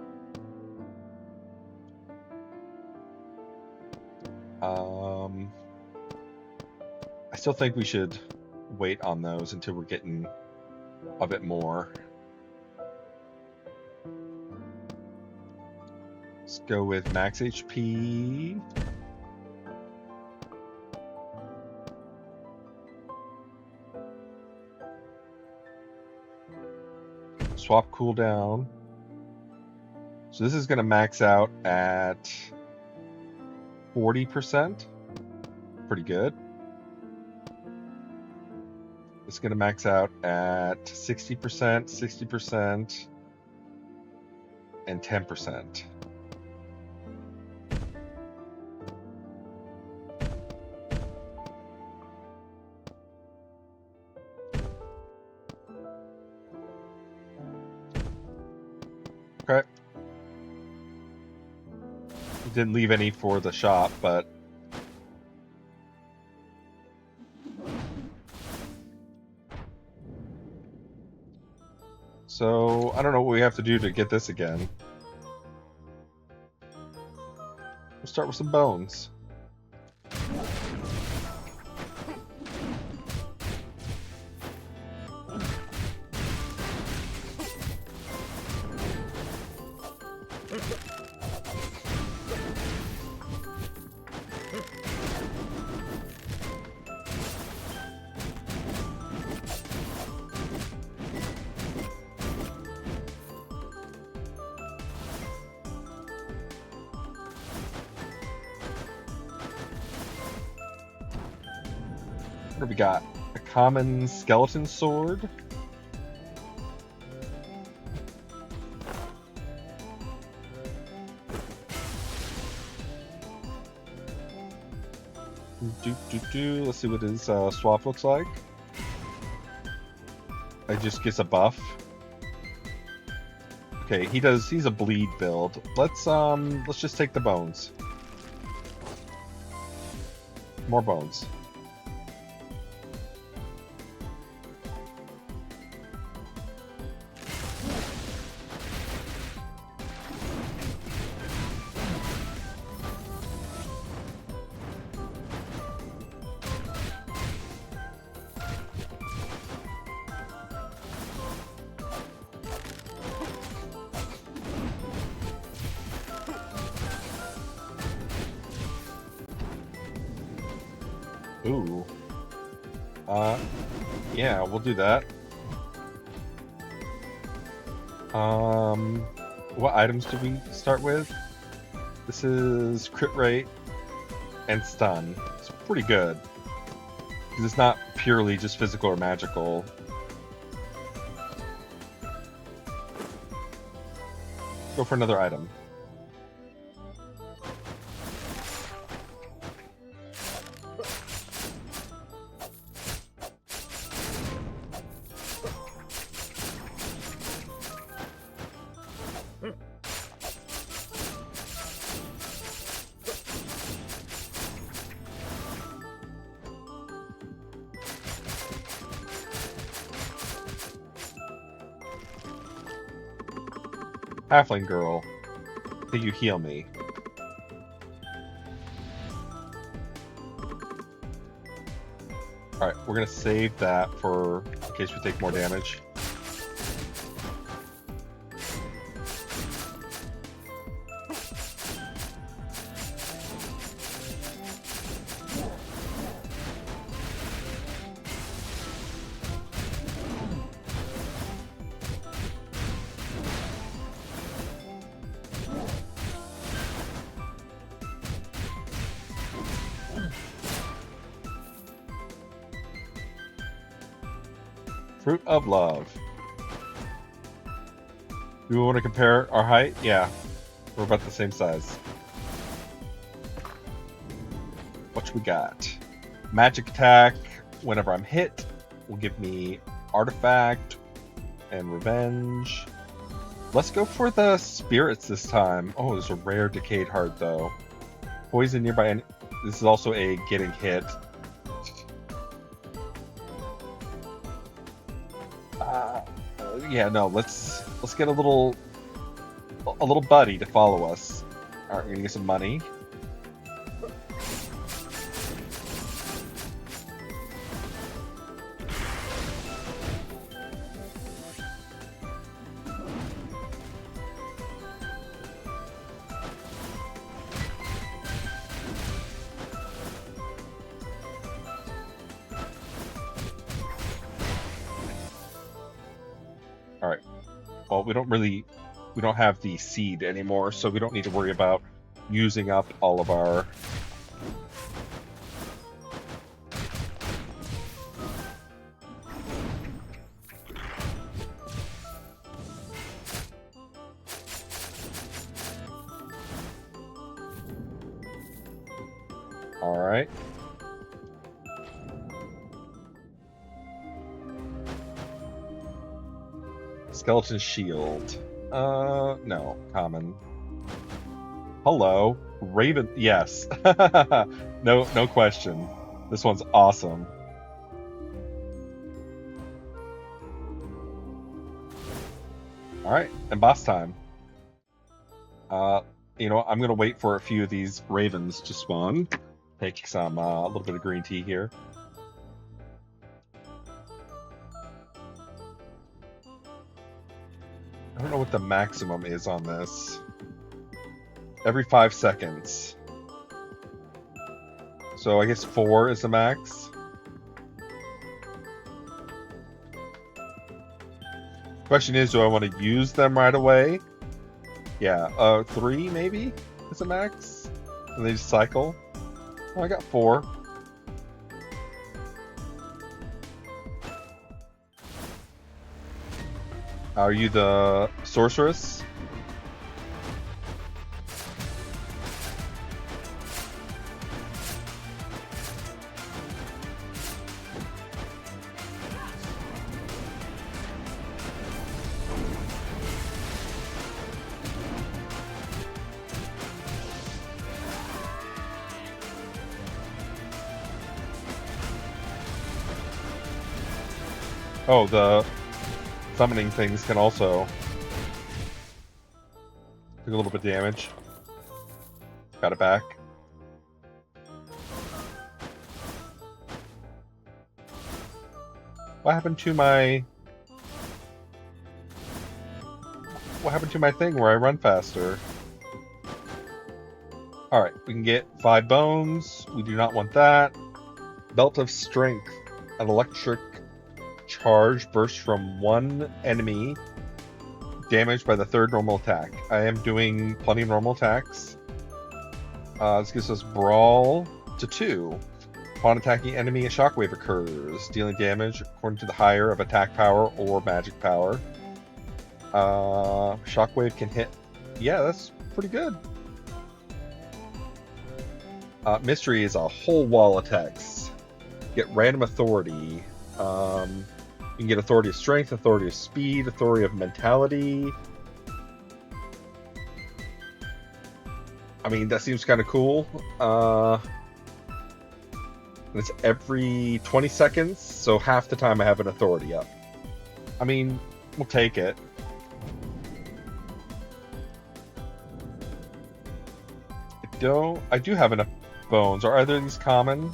I still think we should wait on those until we're getting a bit more. Let's go with max HP. Swap cooldown. So this is going to max out at 40%. Pretty good. It's going to max out at 60%, 60%, and 10%. Okay. Didn't leave any for the shop, but so I don't know what we have to do to get this again. We'll start with some bones. What do we got? A common skeleton sword. Let's see what his swap looks like. It just gets a buff. Okay, he's a bleed build. Let's just take the bones. More bones. Ooh. Yeah, we'll do that. What items do we start with? This is crit rate and stun. It's pretty good. Because it's not purely just physical or magical. Go for another item. Halfling girl, can you heal me? Alright, we're gonna save that for in case we take more damage. Fruit of Love. Do we want to compare our height? Yeah, we're about the same size. What we got? Magic attack. Whenever I'm hit, will give me artifact and revenge. Let's go for the spirits this time. Oh, there's a rare decayed heart though. Poison nearby. This is also a getting hit. Yeah, no. Let's get a little buddy to follow us. All right, we're gonna get some money. All right. Well, we don't have the seed anymore, so we don't need to worry about using up all of our. All right. Skeleton shield. No, common. Hello, Raven. Yes. No question. This one's awesome. All right, and boss time. You know, I'm gonna wait for a few of these ravens to spawn. Take some a little bit of green tea here. I don't know what the maximum is on this. Every 5 seconds. So I guess 4 is the max. Question is, do I want to use them right away? Yeah, 3 maybe is the max? And they just cycle. Oh, I got 4. Are you the sorceress? Oh, the summoning things can also take a little bit of damage. Got it back. What happened to my... What happened to my thing where I run faster? Alright, we can get 5 bones. We do not want that. Belt of Strength. An electric charge bursts from one enemy damaged by the 3rd normal attack. I am doing plenty of normal attacks. This gives us Brawl to 2. Upon attacking enemy, a shockwave occurs, dealing damage according to the higher of attack power or magic power. Shockwave can hit... Yeah, that's pretty good. Mystery is a whole wall of text. Get random authority. You can get authority of strength, authority of speed, authority of mentality. I mean, that seems kind of cool. It's every 20 seconds, so half the time I have an authority up. I mean, we'll take it. I do have enough bones. Are either of these common?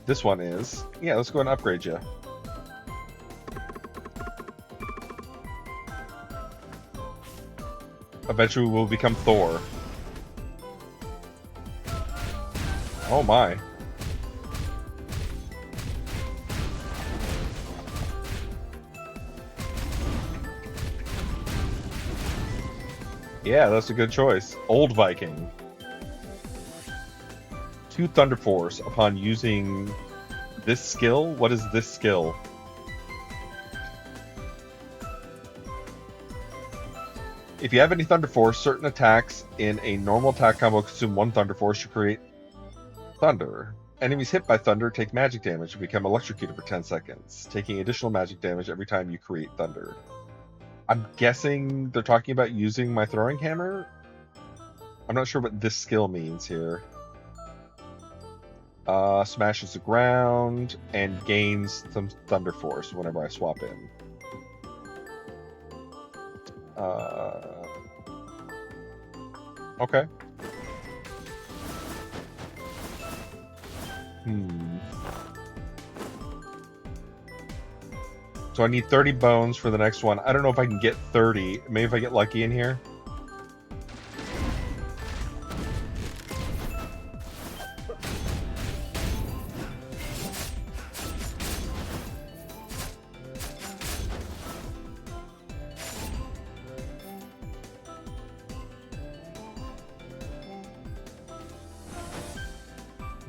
This one is. Yeah, let's go and upgrade you. Eventually we'll become Thor. Oh my. Yeah, that's a good choice. Old Viking. 2 Thunder Force upon using this skill. What is this skill? If you have any Thunder Force, certain attacks in a normal attack combo consume 1 Thunder Force to create thunder. Enemies hit by thunder take magic damage and become electrocuted for 10 seconds, taking additional magic damage every time you create thunder. I'm guessing they're talking about using my throwing hammer? I'm not sure what this skill means here. Smashes the ground and gains some Thunder Force whenever I swap in. Okay. So I need 30 bones for the next one. I don't know if I can get 30. Maybe if I get lucky in here.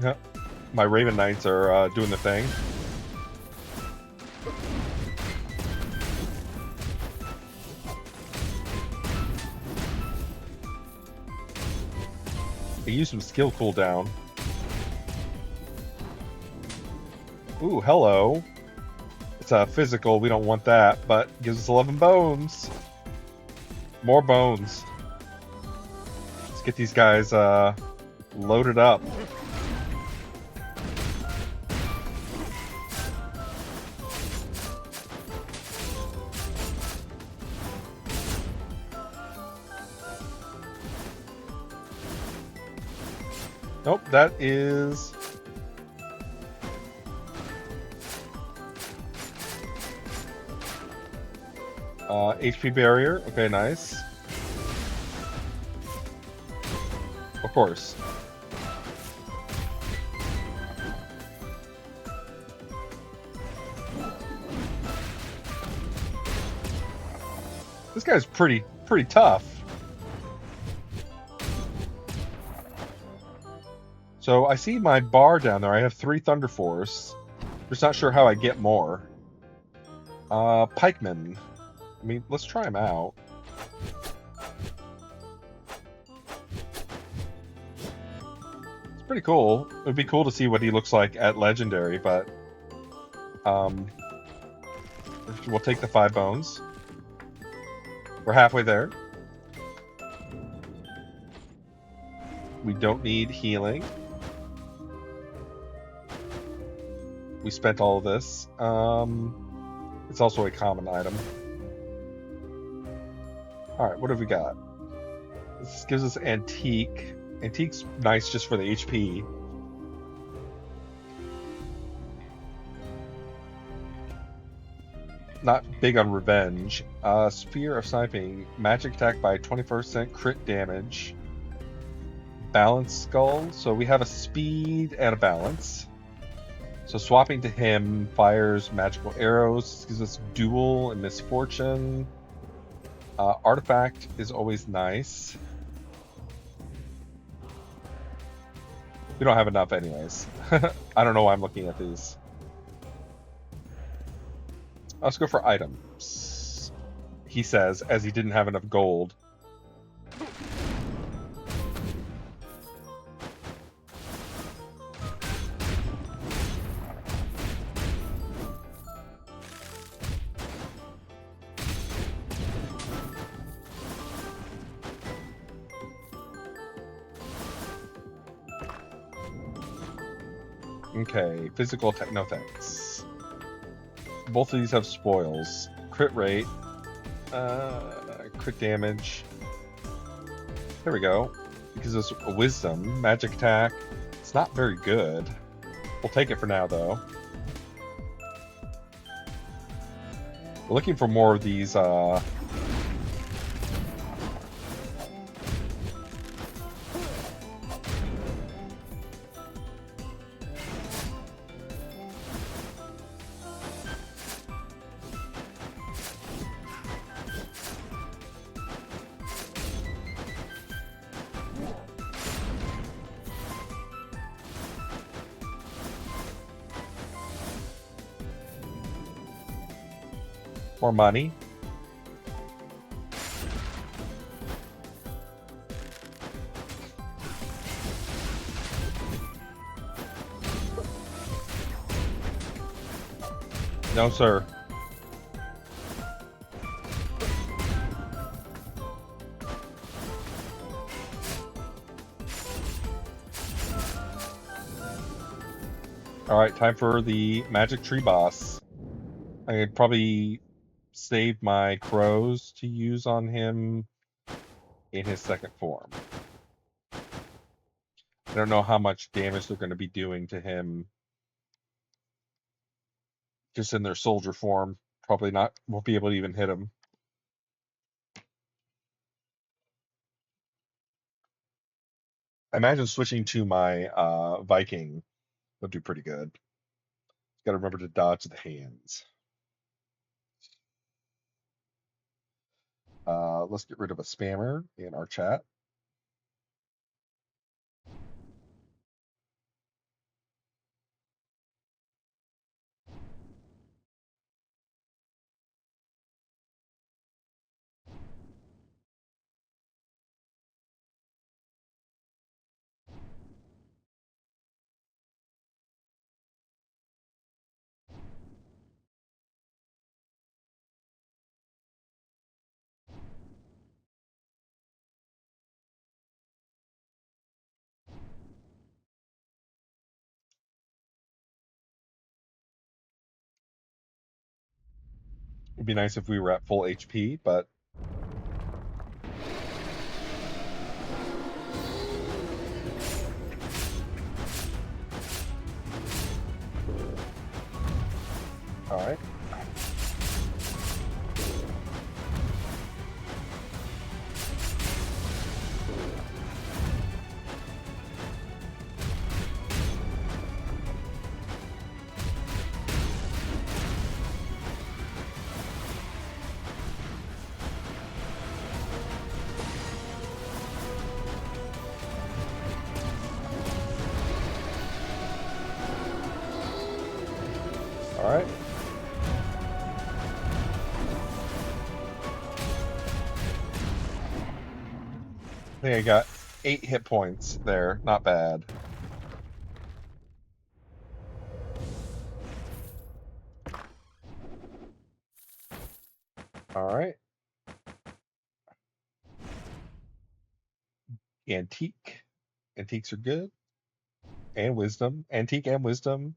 Yeah. My Raven Knights are doing the thing. They use some skill cooldown. Ooh, hello. It's a physical, we don't want that, but gives us 11 bones. More bones. Let's get these guys loaded up. Nope, that is... HP barrier. Okay, nice. Of course. This guy's pretty tough. So I see my bar down there. I have 3 Thunder Force. Just not sure how I get more. Pikemen. I mean, let's try him out. It's pretty cool. It would be cool to see what he looks like at Legendary, but... we'll take the 5 bones. We're halfway there. We don't need healing. We spent all of this. It's also a common item. All right, what have we got? This gives us antique. Antique's nice just for the HP. Not big on revenge. Spear of Sniping. Magic attack by 20% crit damage. Balance Skull. So we have a speed and a balance. So swapping to him fires magical arrows. This gives us duel and misfortune. Artifact is always nice. We don't have enough anyways. I don't know why I'm looking at these. Let's go for items. He says, as he didn't have enough gold. Okay, physical attack, no thanks. Both of these have spoils. Crit rate, crit damage. There we go. It gives us a wisdom, magic attack. It's not very good. We'll take it for now, though. We're looking for more of these, more money. No, sir. Alright, time for the magic tree boss. I could probably save my crows to use on him in his second form. I don't know how much damage they're going to be doing to him just in their soldier form. Probably not, won't be able to even hit him. I imagine switching to my Viking would do pretty good. Got to remember to dodge the hands. Let's get rid of a spammer in our chat. It'd be nice if we were at full HP, but all right. All right. I think I got 8 hit points there. Not bad. All right. Antique. Antiques are good. And wisdom. Antique and wisdom.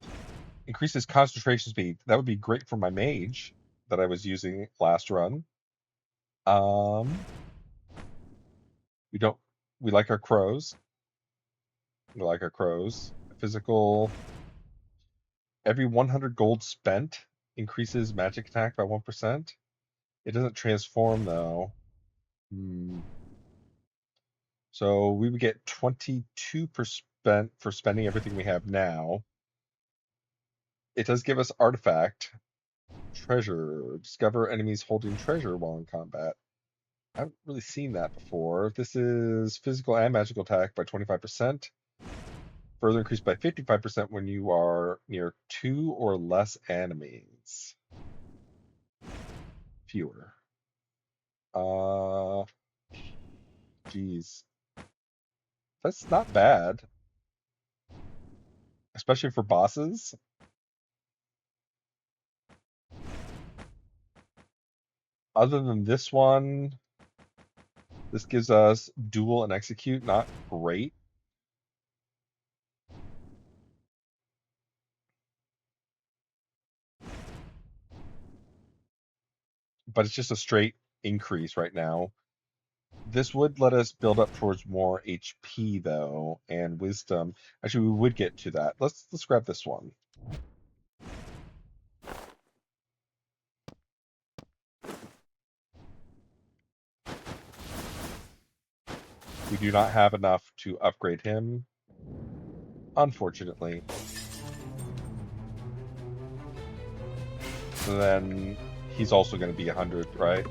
Increases concentration speed. That would be great for my mage, that I was using last run. Um, we don't. We like our crows. We like our crows. Physical. Every 100 gold spent increases magic attack by 1%. It doesn't transform though. So we would get 22% for spending everything we have now. It does give us artifact, treasure, discover enemies holding treasure while in combat. I haven't really seen that before. This is physical and magical attack by 25%. Further increased by 55% when you are near 2 or less enemies. Fewer. Geez. That's not bad. Especially for bosses. Other than this one, this gives us duel and execute, not great. But it's just a straight increase right now. This would let us build up towards more HP though, and wisdom. Actually, we would get to that. Let's grab this one. We do not have enough to upgrade him, unfortunately. So then he's also going to be 100, right?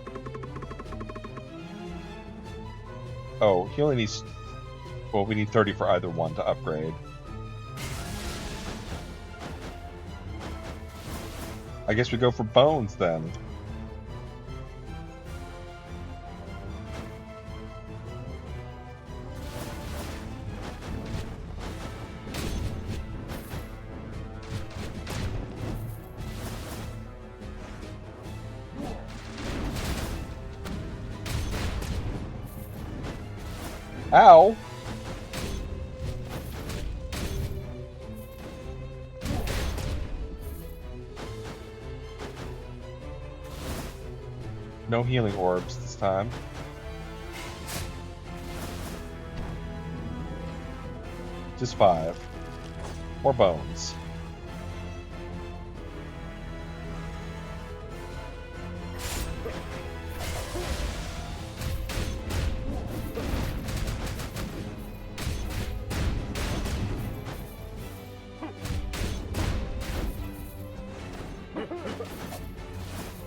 Oh, he only needs. Well, we need 30 for either one to upgrade. I guess we go for bones then. Ow! No healing orbs this time. Just 5. More bones.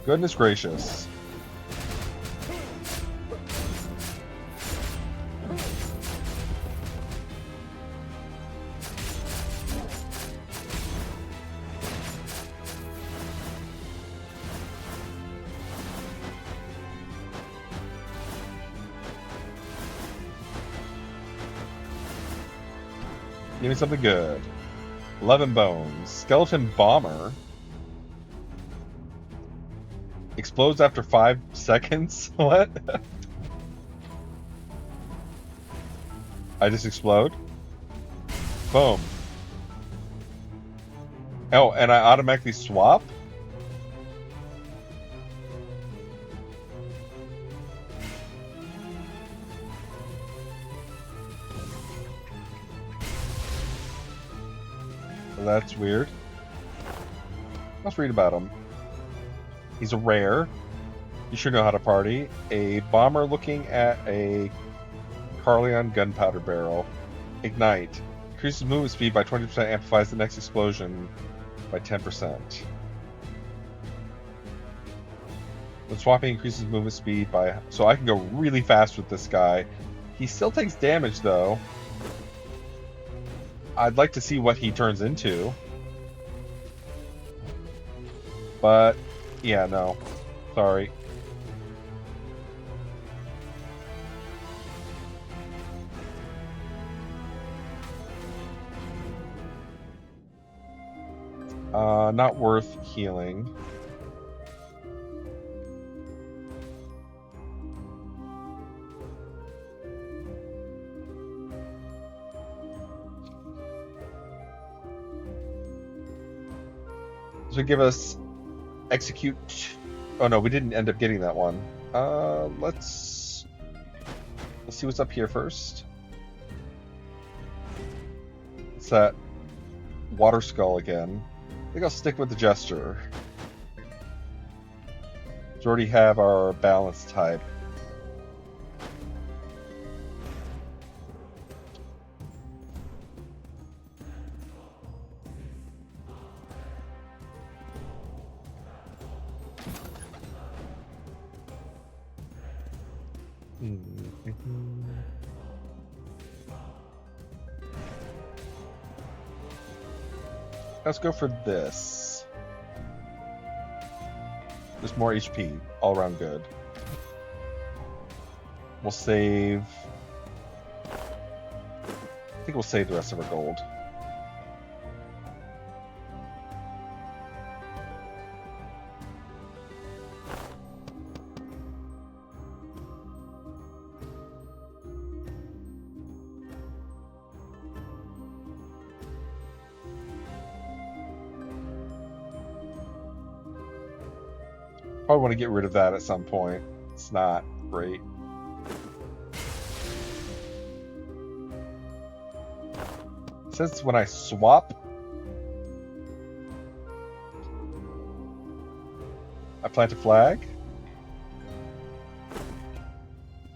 Goodness gracious. Give me something good. 11 bones. Skeleton bomber. Explodes after 5 seconds? What? I just explode? Boom. Oh, and I automatically swap? Well, that's weird. Let's read about him. He's a rare. You sure know how to party. A bomber looking at a Carleon gunpowder barrel. Ignite. Increases movement speed by 20%, amplifies the next explosion by 10%. When swapping increases movement speed by... So I can go really fast with this guy. He still takes damage though. I'd like to see what he turns into. But, yeah, no. Sorry. Not worth healing. So give us execute Oh no, we didn't end up getting that one. Let's see what's up here first. It's that water skull again. I think I'll stick with the Jester. We already have our balance type. Let's go for this. Just more HP, all around good. We'll save. I think we'll save the rest of our gold. Probably want to get rid of that at some point. It's not great. It says when I swap, I plant a flag.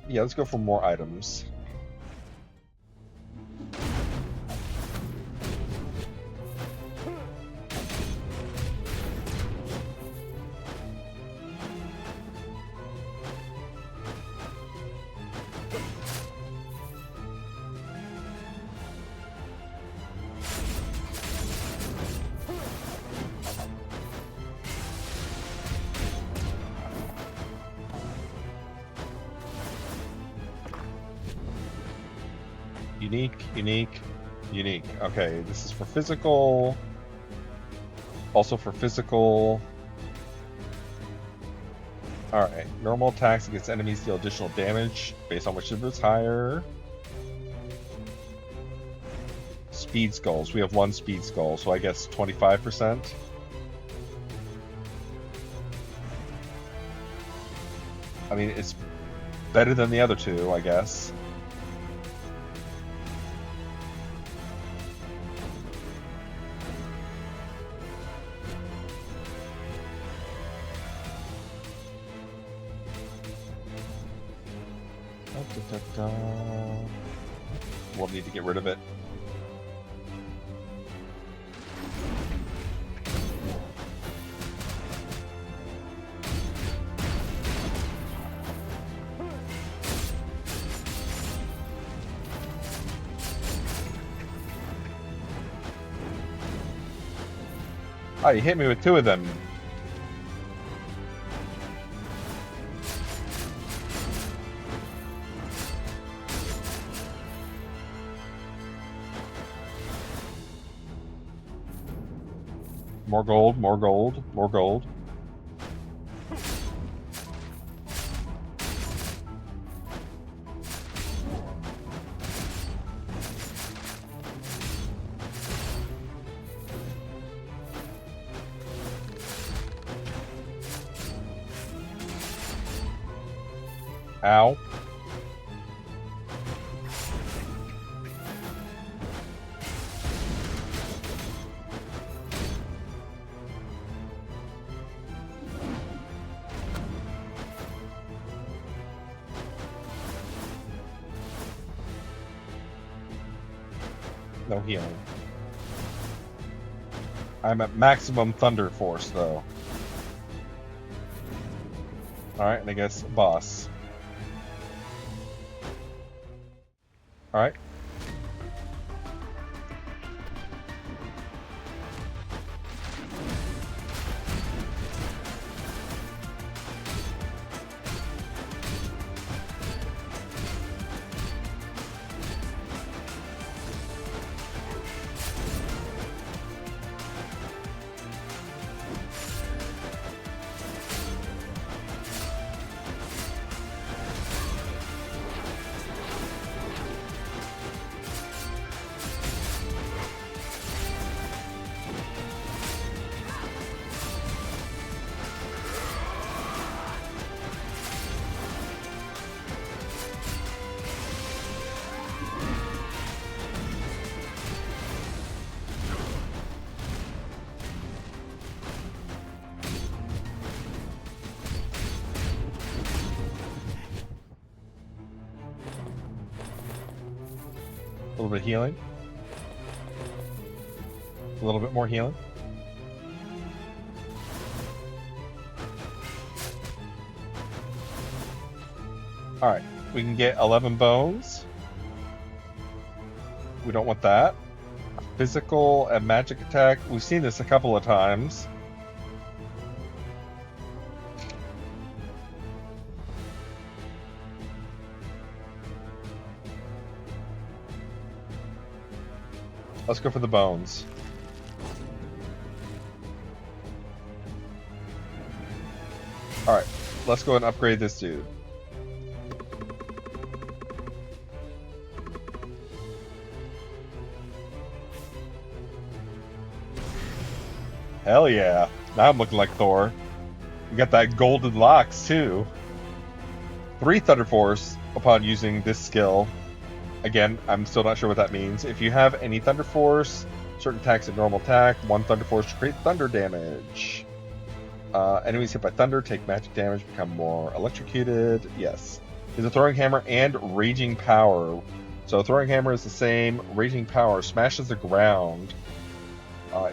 Yeah, let's go for more items. Unique. Okay, this is for physical. Also for physical. Alright, normal attacks against enemies deal additional damage based on whichever is higher. Speed skulls. We have one speed skull, so I guess 25%. I mean, it's better than the other two, I guess. We'll need to get rid of it. Oh, you hit me with two of them. More gold, more gold, more gold. Ow. No healing. I'm at maximum thunder force, though. Alright, and I guess boss. Alright. A little bit of healing. A little bit more healing. Alright, we can get 11 bones. We don't want that. Physical and magic attack. We've seen this a couple of times. Let's go for the bones. Alright, let's go and upgrade this dude. Hell yeah. Now I'm looking like Thor. We got that golden locks too. 3 Thunder Force upon using this skill. Again, I'm still not sure what that means. If you have any Thunder Force, certain attacks at normal attack, 1 Thunder Force to create thunder damage. Enemies hit by thunder take magic damage, become more electrocuted. Yes. Is a throwing hammer and raging power. So throwing hammer is the same. Raging power smashes the ground.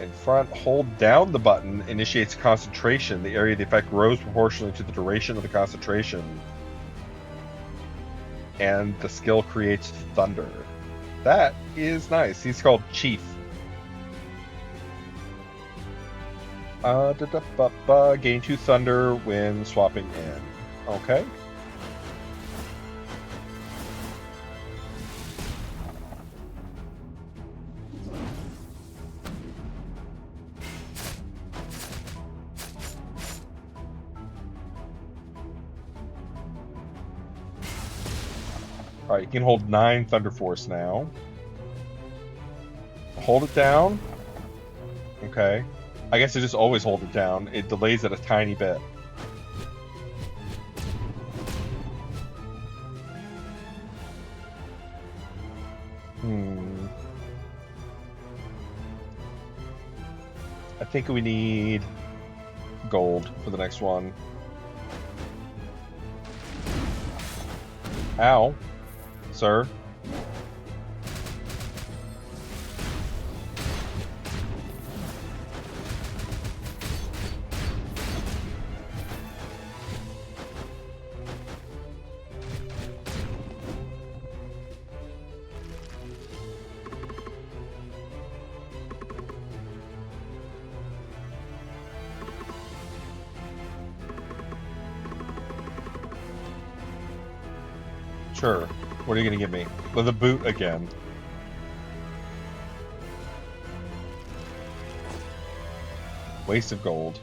In front, hold down the button, initiates concentration. The area of the effect grows proportionally to the duration of the concentration. And the skill creates thunder. That is nice. He's called Chief. Gain 2 thunder when swapping in. Okay. Alright, you can hold 9 Thunder Force now. Hold it down. Okay. I guess I just always hold it down. It delays it a tiny bit. I think we need gold for the next one. Ow. Sir. Sure. What are you going to give me? With a boot again. Waste of gold.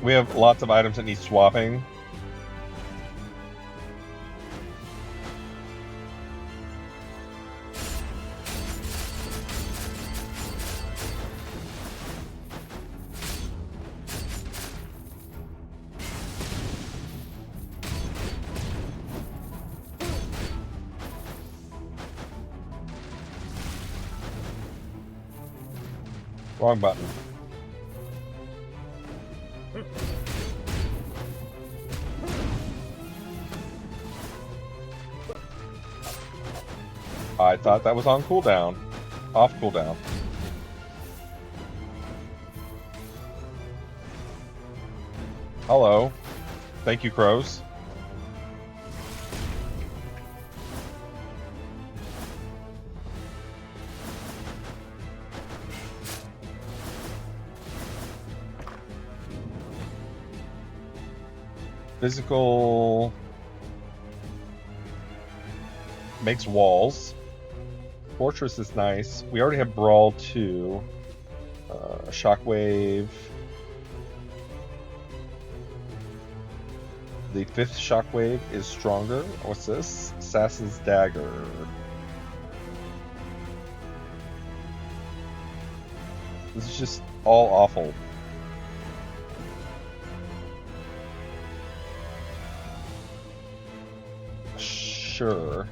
We have lots of items that need swapping. Wrong button. I thought that was on cooldown. Off cooldown. Hello. Thank you, crows. Physical makes walls. Fortress is nice. We already have Brawl 2. Shockwave. The 5th Shockwave is stronger. What's this? Assassin's Dagger. This is just all awful. Sure.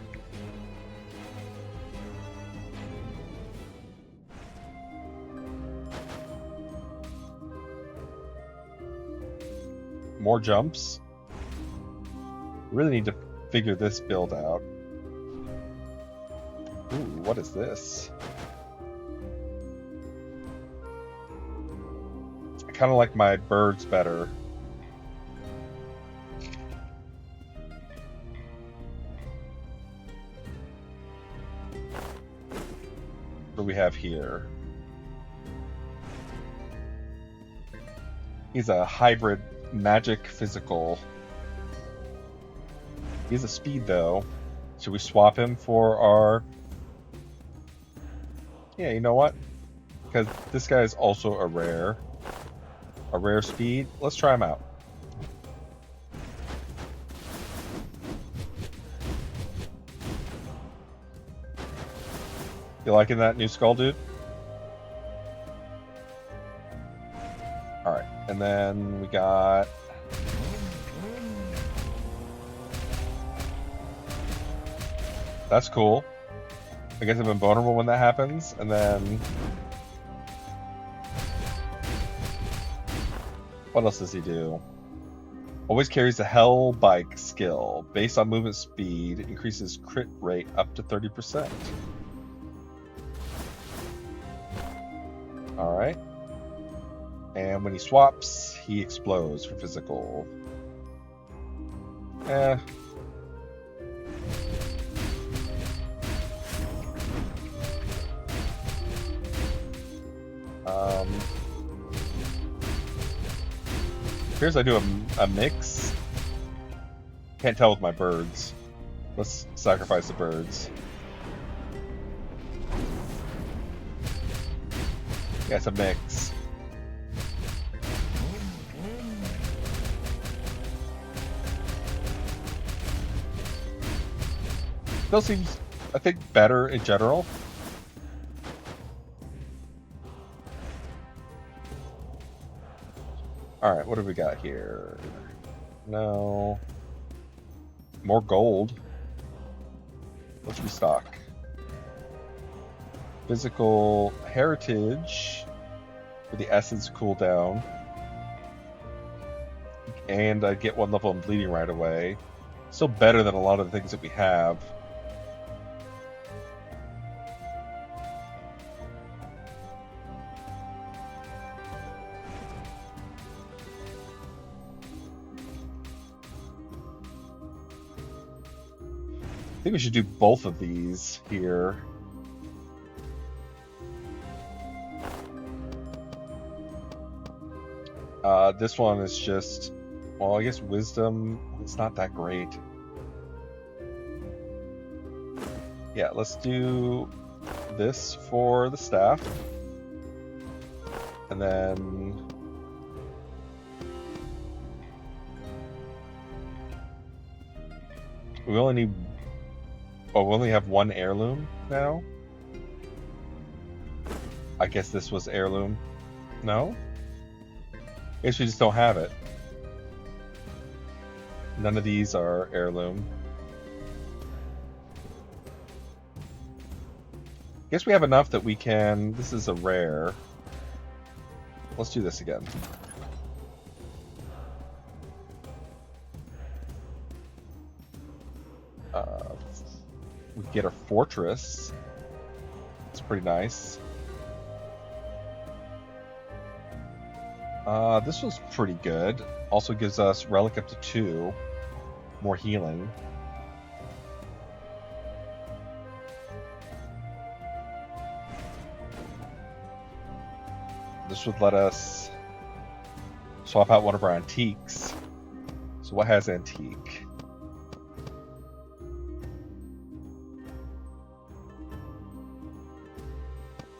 More jumps. Really need to figure this build out. Ooh, what is this? I kind of like my birds better. What do we have here? He's a hybrid magic physical. He's a speed though. Should we swap him for our... Yeah, you know what? Because this guy is also a rare speed. Let's try him out. You liking that new Skul, dude? Alright, and then we got... That's cool. I guess I've been vulnerable when that happens, and then... What else does he do? Always carries a Hell Bike skill. Based on movement speed, increases crit rate up to 30%. Alright. And when he swaps, he explodes for physical. Here's I do a mix. Can't tell with my birds. Let's sacrifice the birds. Yeah, it's a mix. Still seems, I think, better in general. Alright, what do we got here? No. More gold. Let's restock. Physical heritage for the essence cooldown. And I get 1 level in bleeding right away. Still better than a lot of the things that we have. I think we should do both of these here. This one is just, well, I guess wisdom, it's not that great. Yeah, let's do this for the staff. And then... we only need... oh, we only have 1 heirloom now? I guess this was heirloom. No? I guess we just don't have it. None of these are heirloom. I guess we have enough that we can... this is a rare. Let's do this again. We get a fortress. It's pretty nice. This was pretty good. Also gives us relic up to 2. More healing. This would let us swap out one of our antiques. So what has antique?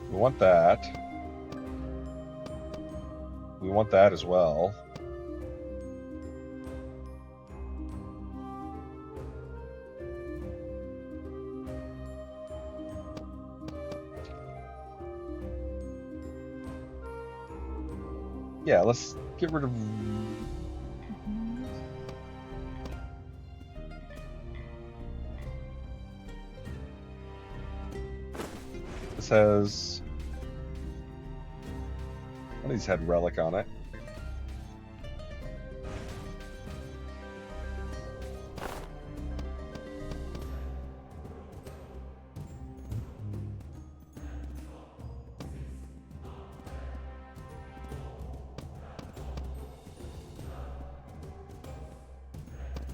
We want that. We want that as well. Yeah, let's get rid of. This has. One of these had relic on it.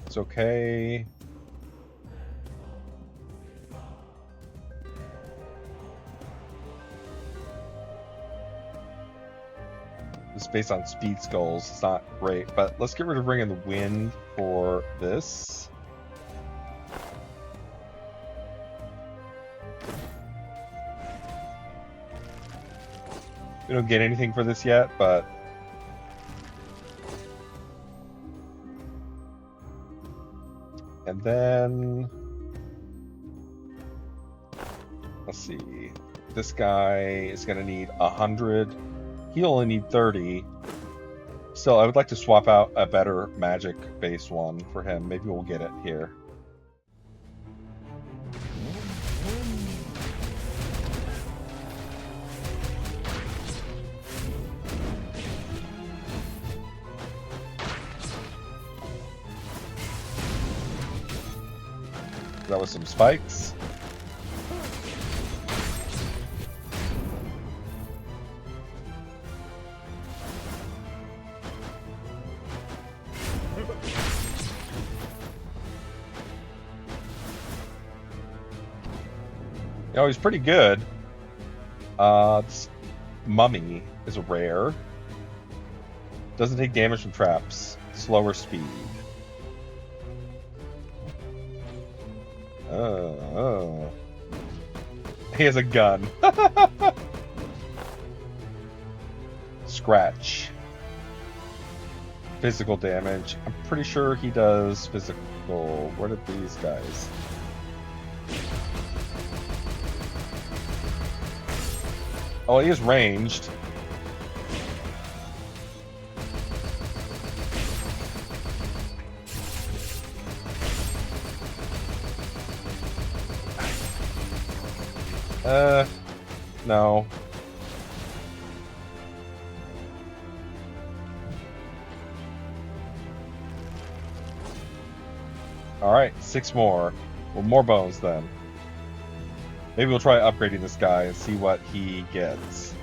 It's okay. It's based on speed skulls. It's not great, but let's get rid of Ring in the Wind for this. We don't get anything for this yet, but and then let's see. This guy is going to need 100. He'll only need 30. Still, I would like to swap out a better magic-based one for him. Maybe we'll get it here. That was some spikes. Oh, he's pretty good. This Mummy is a rare. Doesn't take damage from traps. Slower speed. Oh. He has a gun. Scratch. Physical damage. I'm pretty sure he does physical. What are these guys? Oh, he is ranged. No. Alright, 6 more. Well, more bones then. Maybe we'll try upgrading this guy and see what he gets.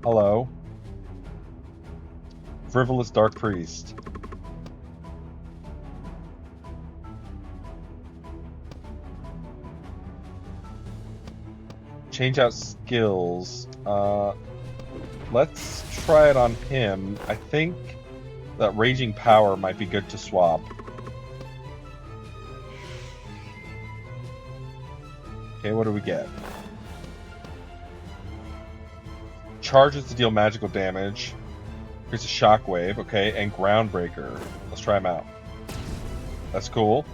Hello. Frivolous Dark Priest. Change out skills. Let's try it on him. I think that Raging Power might be good to swap. Okay, what do we get? Charges to deal magical damage. Here's a Shockwave, okay, and Groundbreaker. Let's try them out. That's cool.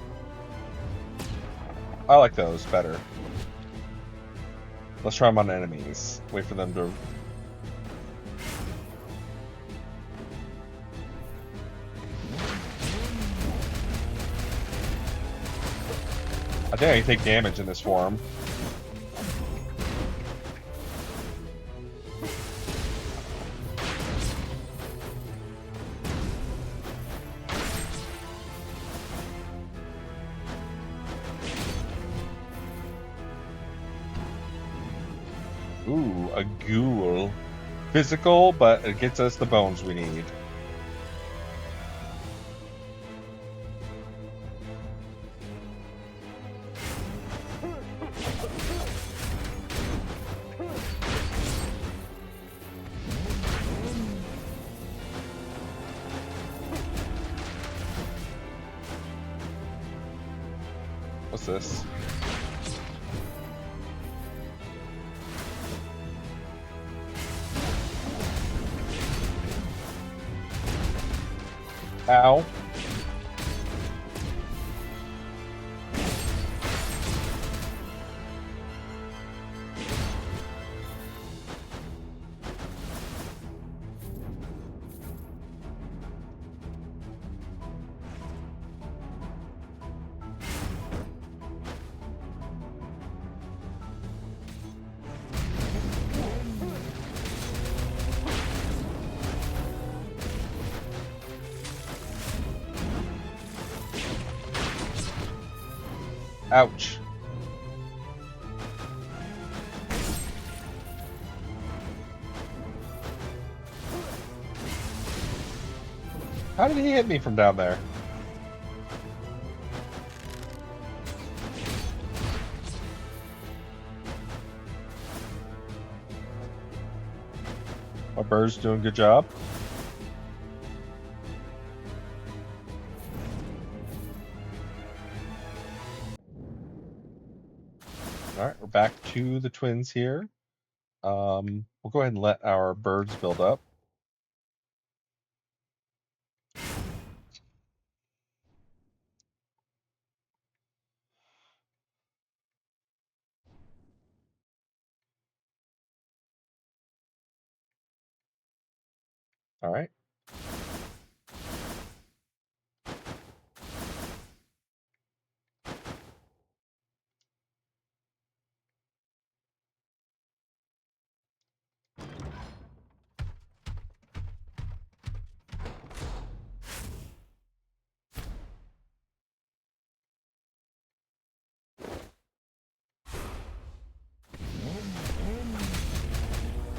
I like those better. Let's try them on enemies. Wait for them to... I think I can take damage in this form. Ooh, a ghoul. Physical, but it gets us the bones we need. What's this? Ow. Ouch. How did he hit me from down there? My bird's doing a good job. All right, we're back to the twins here. We'll go ahead and let our birds build up. All right.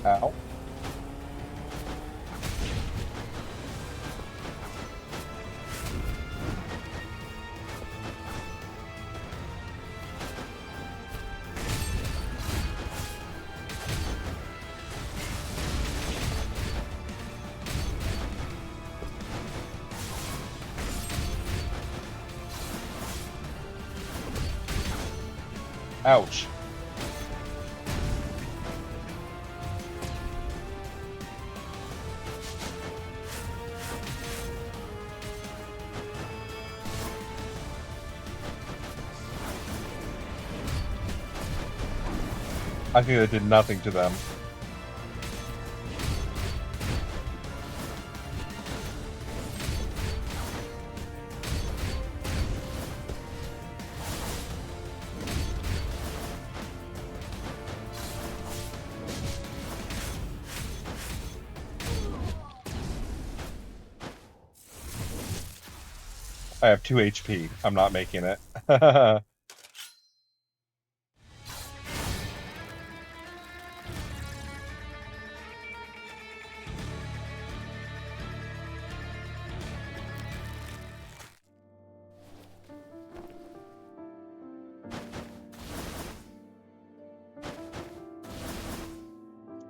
Ow. Ouch. I think that did nothing to them. I have 2 HP. I'm not making it.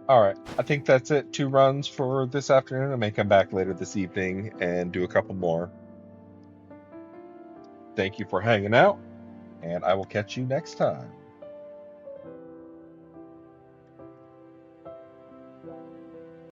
All right, I think that's it. 2 runs for this afternoon. I may come back later this evening and do a couple more. Thank you for hanging out, and I will catch you next time.